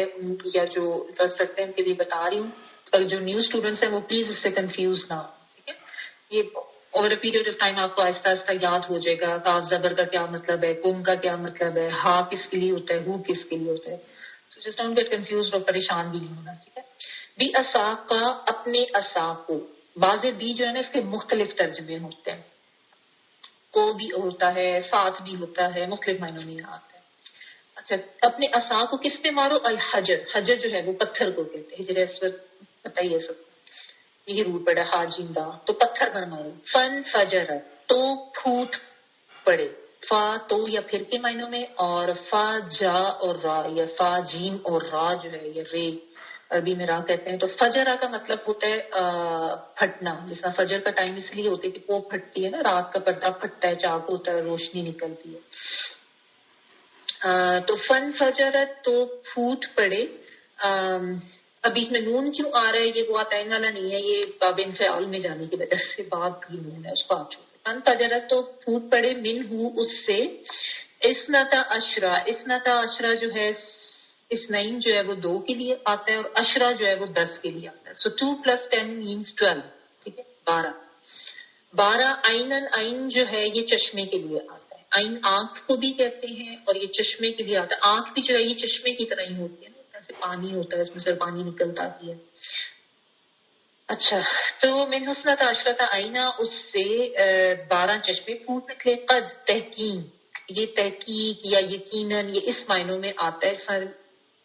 یا جو انٹرسٹ رکھتے ہیں ان کے لیے بتا رہی ہوں. اور جو نیو اسٹوڈینٹس ہیں وہ پلیز اس سے کنفیوز نہ ہو. ٹھیک ہے, یہ over a period of time آپ کو آہستہ آہستہ یاد ہو جائے گا. کاف زبر کا کیا مطلب ہے, کم کا کیا مطلب ہے, ہا کس کے لیے ہوتا ہے, ہو کس کے لیے ہوتا ہے. So just don't get confused اور پریشان بھی نہیں ہونا. ٹھیک ہے. بی عصا کا, اپنے عصا کو. بعض بی جو ہے نا اس کے مختلف ترجمے ہوتے ہیں. کو بھی ہوتا ہے, ساتھ بھی ہوتا ہے, مختلف معنوں میں آتا ہے. اچھا, اپنے عصا کو کس پہ مارو؟ الحجر. حجر جو ہے وہ پتھر کو کہتے ہیں. حجر اسود پتہ ہی ہے سب, یہی روٹ پڑا حاجم دا, تو پتھر پر مارو. فن فجر, تو پھوٹ پڑے. فا تو یا پھر کے معنوں میں, اور فا جا اور را, یا فا جیم اور را جو ہے یا رے عربی میں را کہتے ہیں. تو فجرا کا مطلب ہوتا ہے پھٹنا. جس طرح فجر کا ٹائم اس لیے ہوتا ہے کہ وہ پھٹتی ہے نا, رات کا پردہ پھٹتا ہے, چاک ہوتا ہے, روشنی نکلتی ہے. تو فن فجرت, تو پھوٹ پڑے. ابھی میں نون کیوں آ رہا ہے, یہ وہ آتائن والا نہیں ہے, یہ باب انفعال میں جانے کی وجہ سے باب کی نون ہے, اس کو آپ چھوڑیں. فن فجرت تو پھوٹ پڑے, من ہو اس سے. اسنتا اشرا, اسنتا اشرا جو ہے, اسنائن جو ہے وہ 2 کے لیے آتا ہے, اور اشرا جو ہے وہ 10 کے لیے آتا ہے. سو 2 + 10 means 12. ٹھیک ہے, 12. 12 آئینن, آئین جو ہے یہ چشمے کے لیے آتا ہے. آئین آنکھ کو بھی کہتے ہیں, اور یہ چشمے کے لیے آتا ہے. آنکھ بھی جو ہے یہ چشمے کی طرح ہی ہوتی ہے نا, جیسے پانی ہوتا ہے, اس میں سے پانی نکلتا بھی ہے. اچھا, تو من حسنت عشرت آئینہ, اس سے 12 چشمے پھوٹ نکلے. قد, تحقیق, یہ تحقیق یا یقیناً یہ اس معنوں میں آتا ہے.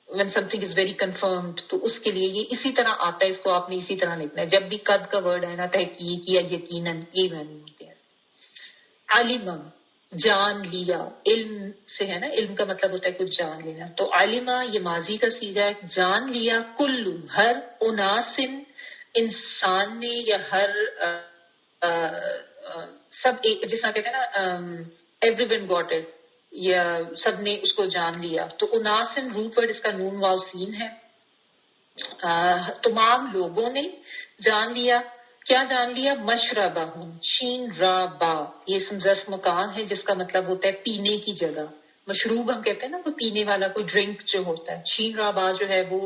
when something is very confirmed, تو اس کے لیے یہ اسی طرح آتا ہے, اس کو آپ نے اسی طرح لکھنا ہے. جب بھی قد کا ورڈ ہے نا, تحقیق یا یقیناً, یہ معنی ہوتے ہیں. علم, جان لیا. علم سے ہے نا, علم کا مطلب ہوتا ہے کچھ جان لینا. تو علمہ یہ ماضی کا صیغہ ہے. جان لیا. کلو, ہر. اناسن, انسان نے یا ہر سب ایک, جس طرح کہتے ہیں نا ایوری ون گاٹ اٹ, یا سب نے اس کو جان لیا. تو اناسن روٹ ورڈ اس کا نون واو سین ہے. تمام لوگوں نے جان لیا. کیا جان لیا؟ مشربہ ہوں, شین را با, یہ اسم ظرف مکان ہے جس کا مطلب ہوتا ہے پینے کی جگہ. مشروب ہم کہتے ہیں نا, کوئی پینے والا, کوئی ڈرنک جو ہوتا ہے. شین را با جو ہے وہ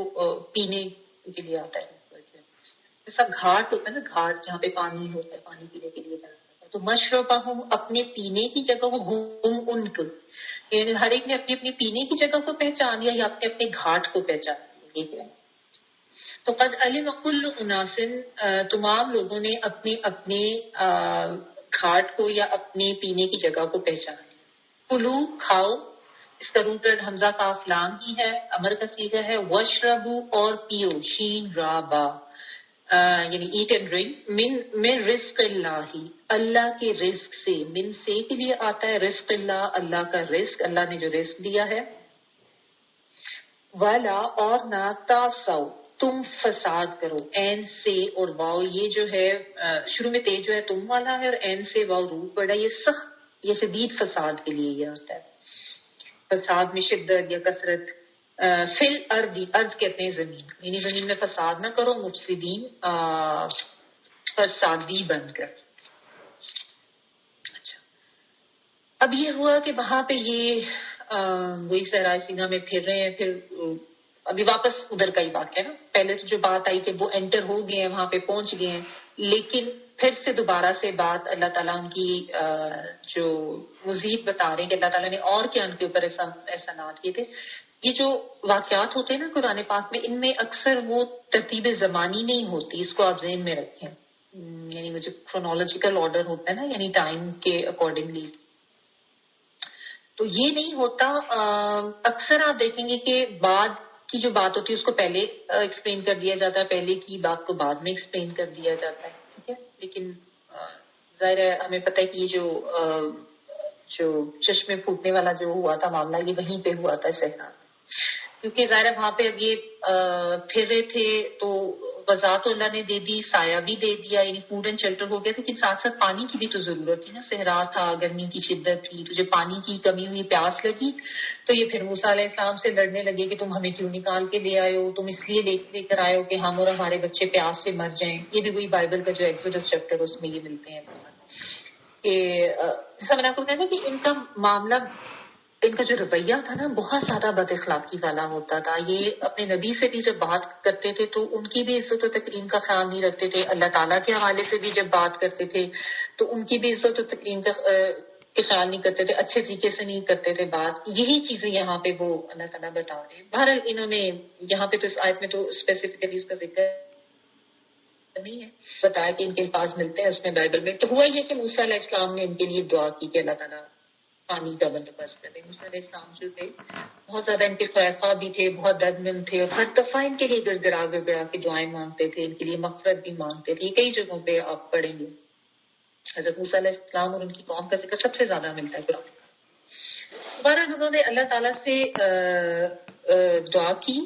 پینے کے لیے آتا ہے. جیسا گھاٹ ہوتا ہے نا, گھاٹ جہاں پہ پانی ہوتا ہے, پانی پینے کے لیے جانا ہوتا ہے. تو مشربہ ہوں, اپنے پینے کی جگہ کو. ہم ان کو, یعنی ہر ایک نے اپنی اپنی پینے کی جگہ کو پہچان لیا, یا اپنے اپنے گھاٹ کو پہچان لیا. یہ ہے. تو قد علم کل اناسن, تمام لوگوں نے اپنے اپنے گھاٹ کو یا اپنے پینے کی جگہ کو پہچان لیا. کلو, کھاؤ. اس کا روٹڈ حمزہ کاف لام ہی ہے, امر کا صیغہ ہے. وشربو, اور پیو. شین را با, یعنی ایٹ اینڈ ڈرنک. من رزق اللہ, اللہ کے رزق سے. من سے کے لیے آتا ہے رزق اللہ, اللہ کا رزق, اللہ نے جو رزق دیا ہے. والا, اور نہ. تاسو, تم فساد کرو. این سے اور واؤ, یہ جو ہے شروع میں تے جو ہے تم والا ہے, اور این سے واؤ روٹ پڑا, یہ سخت یا شدید فساد کے لیے یہ آتا ہے. فساد میں شدت یا کثرت. فل ارضی, ارض کہتے ہیں زمین, یعنی زمین میں فساد نہ کرو. مفسدین, فسادی بن کر. اچھا, اب یہ ہوا کہ وہاں پہ یہ وہی صحرائے سینا میں پھر رہے ہیں. پھر ابھی واپس ادھر کا ہی بات ہے نا. پہلے تو جو بات آئی کہ وہ انٹر ہو گئے ہیں, وہاں پہ پہنچ گئے ہیں, لیکن پھر سے دوبارہ سے بات اللہ تعالیٰ ان کی جو مزید بتا رہے ہیں کہ اللہ تعالیٰ نے اور کیا ان کے اوپر احسانات کیے تھے. یہ جو واقعات ہوتے ہیں نا قرآن پاک میں, ان میں اکثر وہ ترتیب زمانی نہیں ہوتی, اس کو آپ ذہن میں رکھیں. یعنی وہ جو کرونالوجیکل آرڈر ہوتا ہے نا, یعنی ٹائم کے اکارڈنگلی, تو یہ نہیں ہوتا. اکثر آپ دیکھیں گے کہ بعد کی جو بات ہوتی ہے اس کو پہلے ایکسپلین کر دیا جاتا ہے, پہلے کی بات کو بعد میں ایکسپلین کر دیا جاتا ہے. ٹھیک ہے, لیکن ظاہر ہے ہمیں پتہ ہے کہ یہ جو چشمے پھوٹنے والا جو ہوا تھا معاملہ, یہ وہیں پہ ہوا تھا صحرا, کیونکہ ظاہر ہے وہاں پہ اب یہ پھر رہے تھے تو غذا تو اللہ نے دے دی, سایہ بھی دے دیا, یعنی فوڈ اینڈ شیلٹر ہو گیا, لیکن ساتھ ساتھ پانی کی بھی تو ضرورت تھی نا. صحرا تھا, گرمی کی شدت تھی, تو جب پانی کی کمی ہوئی, پیاس لگی, تو یہ پھر موسیٰ علیہ السلام سے لڑنے لگے کہ تم ہمیں کیوں نکال کے لے آئے ہو, تم اس لیے لے کر آئے ہو کہ ہم اور ہمارے بچے پیاس سے مر جائیں. یہ بھی وہی بائبل کا جو ایکسوڈس چیپٹر اس میں یہ ملتے ہیں کہ جیسا میں نے آپ کو کہا کہ ان کا معاملہ ان کا جو رویہ تھا نا بہت زیادہ بد اخلاقی والا ہوتا تھا. یہ اپنے نبی سے بھی جب بات کرتے تھے تو ان کی بھی عزت و تکریم کا خیال نہیں رکھتے تھے. اللہ تعالیٰ کے حوالے سے بھی جب بات کرتے تھے تو ان کی بھی عزت و تکریم کا خیال نہیں کرتے تھے, اچھے طریقے سے نہیں کرتے تھے بات. یہی چیزیں یہاں پہ وہ اللہ تعالیٰ بتا رہے ہیں. بہرحال انہوں نے یہاں پہ تو اس آیت میں تو اسپیسیفکلی اس کا ذکر نہیں ہے, بتایا کہ ان کے الفاظ ملتے ہیں اس میں بائبل میں. تو ہوا یہ کہ موسیٰ علیہ السلام نے ان کے لیے دعا کی کہ اللہ تعالیٰ پانی کا بندوبست کرے. موسیٰ علیہ السلام جو تھے بہت زیادہ ان کے خواہاں بھی تھے, بہت دردمند تھے, اور ہر دفعہ ان کے لیے گڑگڑا گڑگڑا کے دعائیں مانگتے تھے, ان کے لیے مغفرت بھی مانگتے تھے. کئی جگہوں پہ آپ پڑھیں گے حضرت موسیٰ علیہ السلام اور ان کی قوم کا ذکر سب سے زیادہ ملتا ہے قرآن. دوبارہ انہوں نے اللہ تعالیٰ سے دعا کی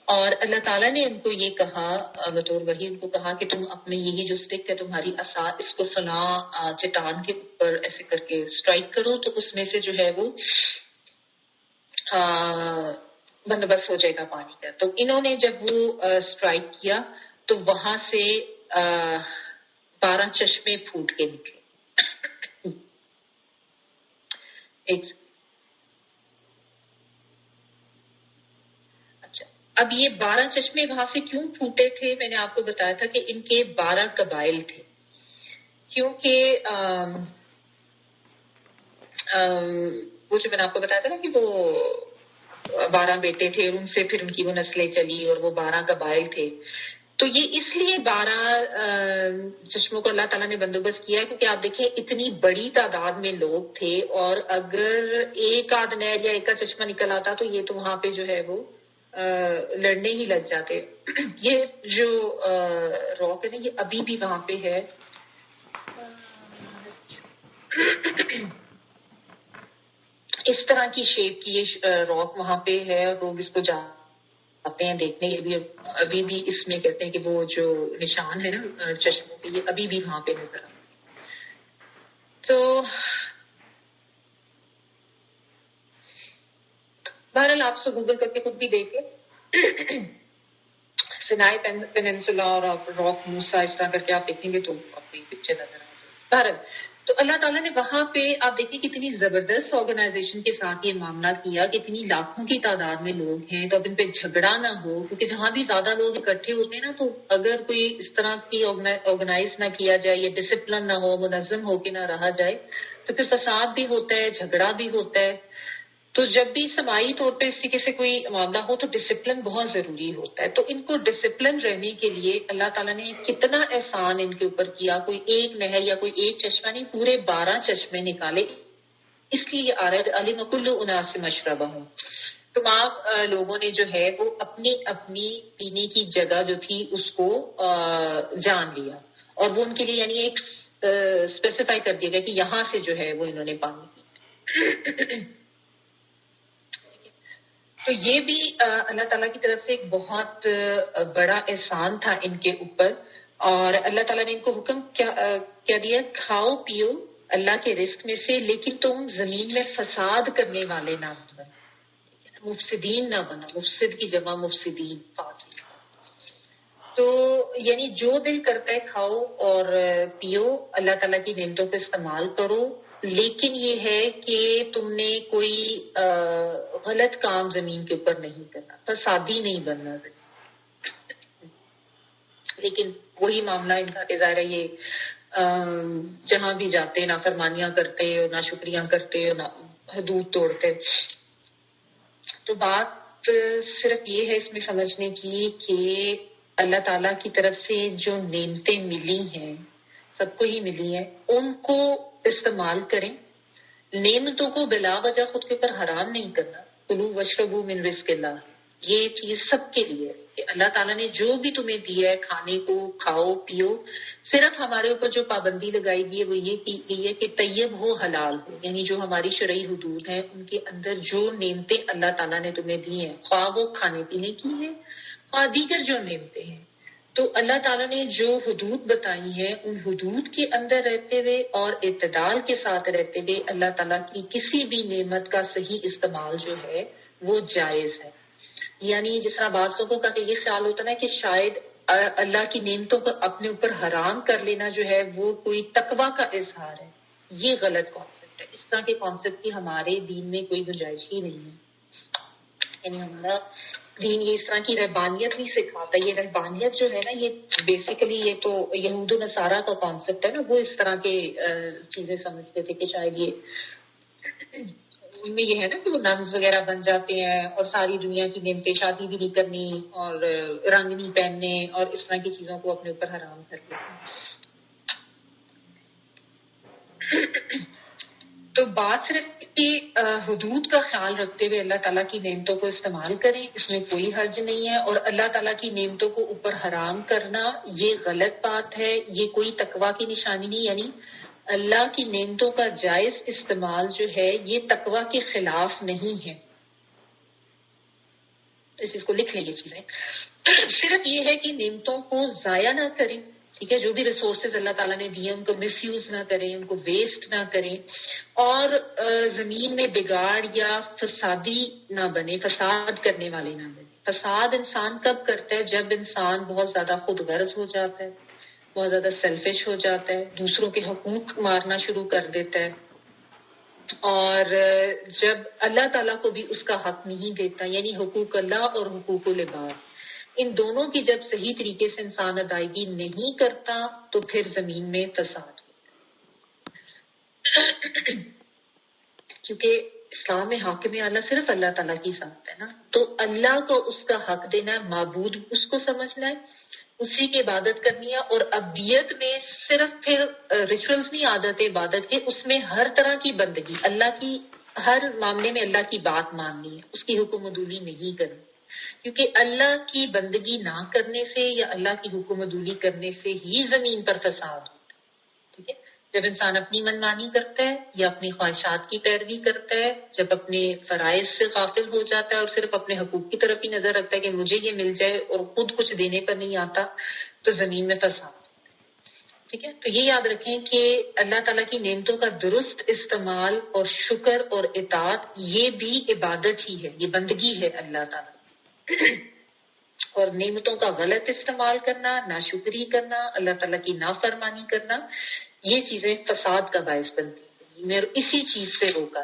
اور اللہ تعالیٰ نے ان کو یہ کہا بطور وحی ان کو کہا کہ تم اپنے یہی جو اسٹک ہے تمہاری عصا اس کو فلاں چٹان کے اوپر ایسے کر کے اسٹرائک کرو تو اس میں سے جو ہے وہ بندوبست ہو جائے گا پانی کا. تو انہوں نے جب وہ اسٹرائک کیا تو وہاں سے 12 چشمے پھوٹ کے نکلے. اچھا, اب یہ 12 چشمے وہاں سے کیوں پھوٹے تھے؟ میں نے آپ کو بتایا تھا کہ ان کے 12 قبائل تھے, کیونکہ وہ جو میں نے آپ کو بتایا تھا نا کہ وہ 12 بیٹے تھے اور ان سے پھر ان کی وہ نسلیں چلی اور وہ 12 قبائل تھے. تو یہ اس لیے 12 چشموں کو اللہ تعالیٰ نے بندوبست کیا کیونکہ آپ دیکھیں اتنی بڑی تعداد میں لوگ تھے, اور اگر ایک آدھ نہر یا ایک کا چشمہ نکل آتا تو یہ تو وہاں پہ جو ہے وہ لڑنے ہی لگ جاتے. یہ جو راک ہے نا یہ ابھی بھی وہاں پہ ہے. اس طرح کی شیپ کی یہ راک وہاں پہ ہے اور لوگ اس کو جاتے ہیں دیکھنے کے لیے. ابھی بھی اس میں کہتے ہیں کہ وہ جو نشان ہے نا چشموں کے یہ ابھی بھی وہاں پہ نظر آتے. تو بہرحال آپ سے گوگل کر کے خود بھی دیکھیں سینائی پیننسولا اور راک موسا اس طرح کر کے آپ دیکھیں گے تو اپنی پکچر نظر آ جائے. بہرحال تو اللہ تعالیٰ نے وہاں پہ آپ دیکھیں کتنی زبردست آرگنائزیشن کے ساتھ یہ معاملہ کیا, کتنی لاکھوں کی تعداد میں لوگ ہیں تو اب ان پہ جھگڑا نہ ہو, کیونکہ جہاں بھی زیادہ لوگ اکٹھے ہوتے ہیں نا تو اگر کوئی اس طرح کی آرگنائز نہ کیا جائے, یہ ڈسپلن نہ ہو, منظم ہو کے نہ رہا جائے تو پھر فساد بھی ہوتا ہے, جھگڑا بھی ہوتا ہے. تو جب بھی سماعی طور پہ اس طریقے سے کوئی معاملہ ہو تو ڈسپلن بہت ضروری ہوتا ہے. تو ان کو ڈسپلن رہنے کے لیے اللہ تعالیٰ نے کتنا احسان ان کے اوپر کیا. کوئی ایک نہر یا کوئی ایک چشمہ نہیں, پورے 12 چشمے نکالے. اس لیے آ رہا ہے علیم کل اناس مشربہم, تمام لوگوں نے جو ہے وہ اپنی اپنی پینے کی جگہ جو تھی اس کو جان لیا, اور وہ ان کے لیے یعنی ایک اسپیسیفائی کر دیا گیا کہ یہاں سے جو ہے وہ انہوں نے پانی پی. تو یہ بھی اللہ تعالیٰ کی طرف سے ایک بہت بڑا احسان تھا ان کے اوپر. اور اللہ تعالیٰ نے ان کو حکم کیا دیا, کھاؤ پیو اللہ کے رزق میں سے, لیکن تم زمین میں فساد کرنے والے نہ بنو, مفسدین نہ بنا. مفسد کی جمع مفسدین, فاسق. تو یعنی جو دل کرتا ہے کھاؤ اور پیو, اللہ تعالیٰ کی نعمتوں کو استعمال کرو, لیکن یہ ہے کہ تم نے کوئی غلط کام زمین کے اوپر نہیں کرنا, فسادی نہیں بننا. لیکن وہی معاملہ ان کا ظاہر ہے یہ جہاں بھی جاتے نافرمانیاں کرتے اور ناشکریاں کرتے اور حدود توڑتے. تو بات صرف یہ ہے اس میں سمجھنے کی کہ اللہ تعالیٰ کی طرف سے جو نعمتیں ملی ہیں, سب کو ہی ملی ہیں, ان کو استعمال کریں. نعمتوں کو بلا وجہ خود کے اوپر حرام نہیں کرنا. کلوا واشربوا من رزق اللہ, یہ چیز سب کے لیے کہ اللہ تعالیٰ نے جو بھی تمہیں دیا ہے کھانے کو, کھاؤ پیو. صرف ہمارے اوپر جو پابندی لگائی گئی ہے وہ یہ کی گئی ہے کہ طیب ہو, حلال ہو, یعنی جو ہماری شرعی حدود ہیں ان کے اندر جو نعمتیں اللہ تعالیٰ نے تمہیں دی ہیں, خواہ وہ کھانے پینے کی ہیں خواہ دیگر جو نعمتیں ہیں, تو اللہ تعالیٰ نے جو حدود بتائی ہیں ان حدود کے اندر رہتے ہوئے اور اعتدال کے ساتھ رہتے ہوئے اللہ تعالیٰ کی کسی بھی نعمت کا صحیح استعمال جو ہے وہ جائز ہے. یعنی جس طرح بعض لوگوں کا یہ خیال ہوتا ہے کہ شاید اللہ کی نعمتوں کو اپنے اوپر حرام کر لینا جو ہے وہ کوئی تقویٰ کا اظہار ہے, یہ غلط کانسیپٹ ہے. اس طرح کے کانسیپٹ کی ہمارے دین میں کوئی گنجائش ہی نہیں ہے. یعنی ہمارا دین یہ اس طرح کی رہبانیت نہیں سکھاتا. یہ رہبانیت جو ہے نا یہ بیسیکلی یہ تو یہود و نصارہ کا کانسیپٹ ہے نا. وہ اس طرح کے چیزیں سمجھتے تھے کہ شاید یہ ان میں یہ ہے نا کہ وہ ننز وغیرہ بن جاتے ہیں اور ساری دنیا کی نعمتیں, شادی بھی نہیں کرنی اور رنگ نہیں پہننے اور اس طرح کی چیزوں کو اپنے اوپر حرام کر دیتے ہیں. تو بات صرف کہ حدود کا خیال رکھتے ہوئے اللہ تعالیٰ کی نعمتوں کو استعمال کریں, اس میں کوئی حرج نہیں ہے. اور اللہ تعالیٰ کی نعمتوں کو اوپر حرام کرنا یہ غلط بات ہے, یہ کوئی تقویٰ کی نشانی نہیں. یعنی اللہ کی نعمتوں کا جائز استعمال جو ہے یہ تقویٰ کے خلاف نہیں ہے. اس چیز کو لکھ لیں یہ چیزیں. صرف یہ ہے کہ نعمتوں کو ضائع نہ کریں, ٹھیک ہے. جو بھی ریسورسز اللہ تعالیٰ نے دیے ان کو مس یوز نہ کریں, ان کو ویسٹ نہ کریں, اور زمین میں بگاڑ یا فسادی نہ بنے, فساد کرنے والے نہ بنے. فساد انسان کب کرتا ہے؟ جب انسان بہت زیادہ خود غرض ہو جاتا ہے, بہت زیادہ سیلفش ہو جاتا ہے, دوسروں کے حقوق مارنا شروع کر دیتا ہے, اور جب اللہ تعالیٰ کو بھی اس کا حق نہیں دیتا. یعنی حقوق اللہ اور حقوق العباد, ان دونوں کی جب صحیح طریقے سے انسان ادائیگی نہیں کرتا تو پھر زمین میں فساد ہوتا. کیونکہ اسلام میں حاکم اعلیٰ صرف اللہ تعالیٰ کی ذات ہے نا, تو اللہ کو اس کا حق دینا ہے, معبود اس کو سمجھنا ہے, اسی کی عبادت کرنی ہے. اور ابدیت میں صرف پھر ریچولز نہیں, عادت عبادت کے, اس میں ہر طرح کی بندگی, اللہ کی ہر معاملے میں اللہ کی بات ماننی ہے, اس کی حکم عدولی نہیں کرنی. کیونکہ اللہ کی بندگی نہ کرنے سے یا اللہ کی حکم عدولی کرنے سے ہی زمین پر فساد ہوتا ہے. ٹھیک ہے. جب انسان اپنی منمانی کرتا ہے یا اپنی خواہشات کی پیروی کرتا ہے, جب اپنے فرائض سے غافل ہو جاتا ہے اور صرف اپنے حقوق کی طرف ہی نظر رکھتا ہے کہ مجھے یہ مل جائے اور خود کچھ دینے پر نہیں آتا, تو زمین میں فساد. ٹھیک ہے. تو یہ یاد رکھیں کہ اللہ تعالیٰ کی نعمتوں کا درست استعمال اور شکر اور اطاعت یہ بھی عبادت ہی ہے, یہ بندگی ہے اللہ تعالیٰ. اور نعمتوں کا غلط استعمال کرنا, ناشکری کرنا, اللہ تعالیٰ کی نافرمانی کرنا, یہ چیزیں فساد کا باعث بنتی ہیں. میں اسی چیز سے روکا.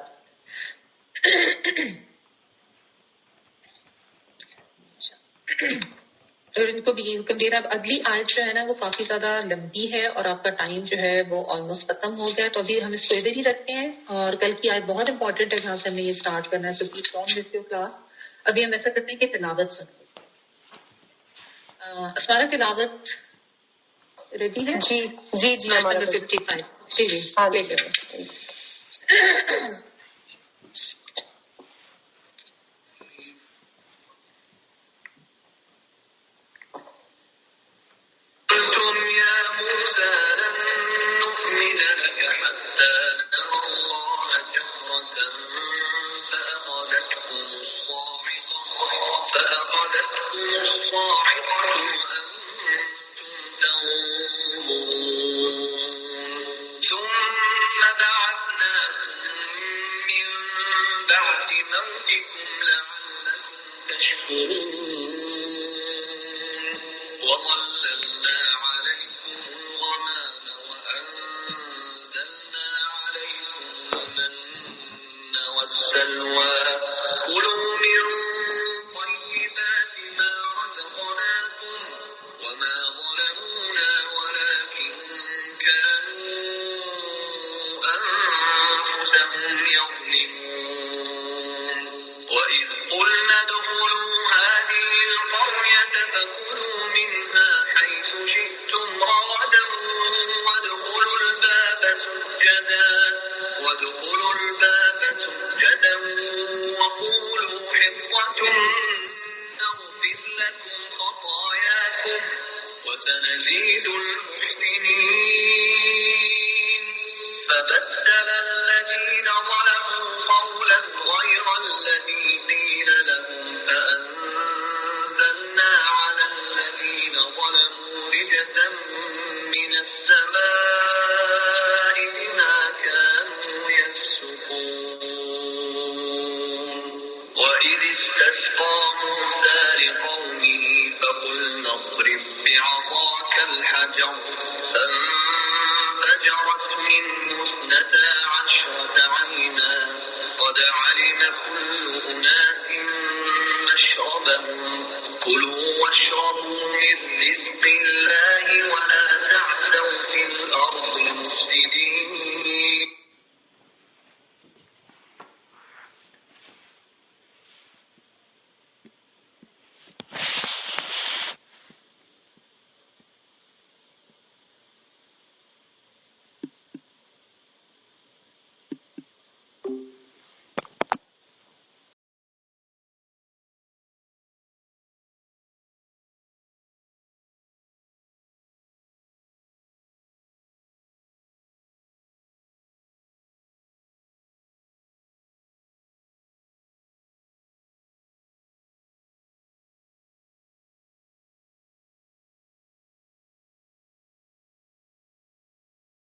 اور ان کو بھی میرا اگلی آیت جو ہے نا وہ کافی زیادہ لمبی ہے اور آپ کا ٹائم جو ہے وہ آلموسٹ ختم ہو گیا, تو ابھی ہم اس کو ادھر ہی رکھتے ہیں. اور کل کی آیت بہت امپورٹنٹ ہے جہاں سے ہمیں یہ اسٹارٹ کرنا ہے. So please from this your class. ابھی ہم ایسا کرتے ہیں کہ تلاوت سنتے ہیں. اسمارا تلاوت ریڈی ہے؟ جی جی جی 55. جی جی ہاں لے جی. لیں. فانفجرت منه 12 عينا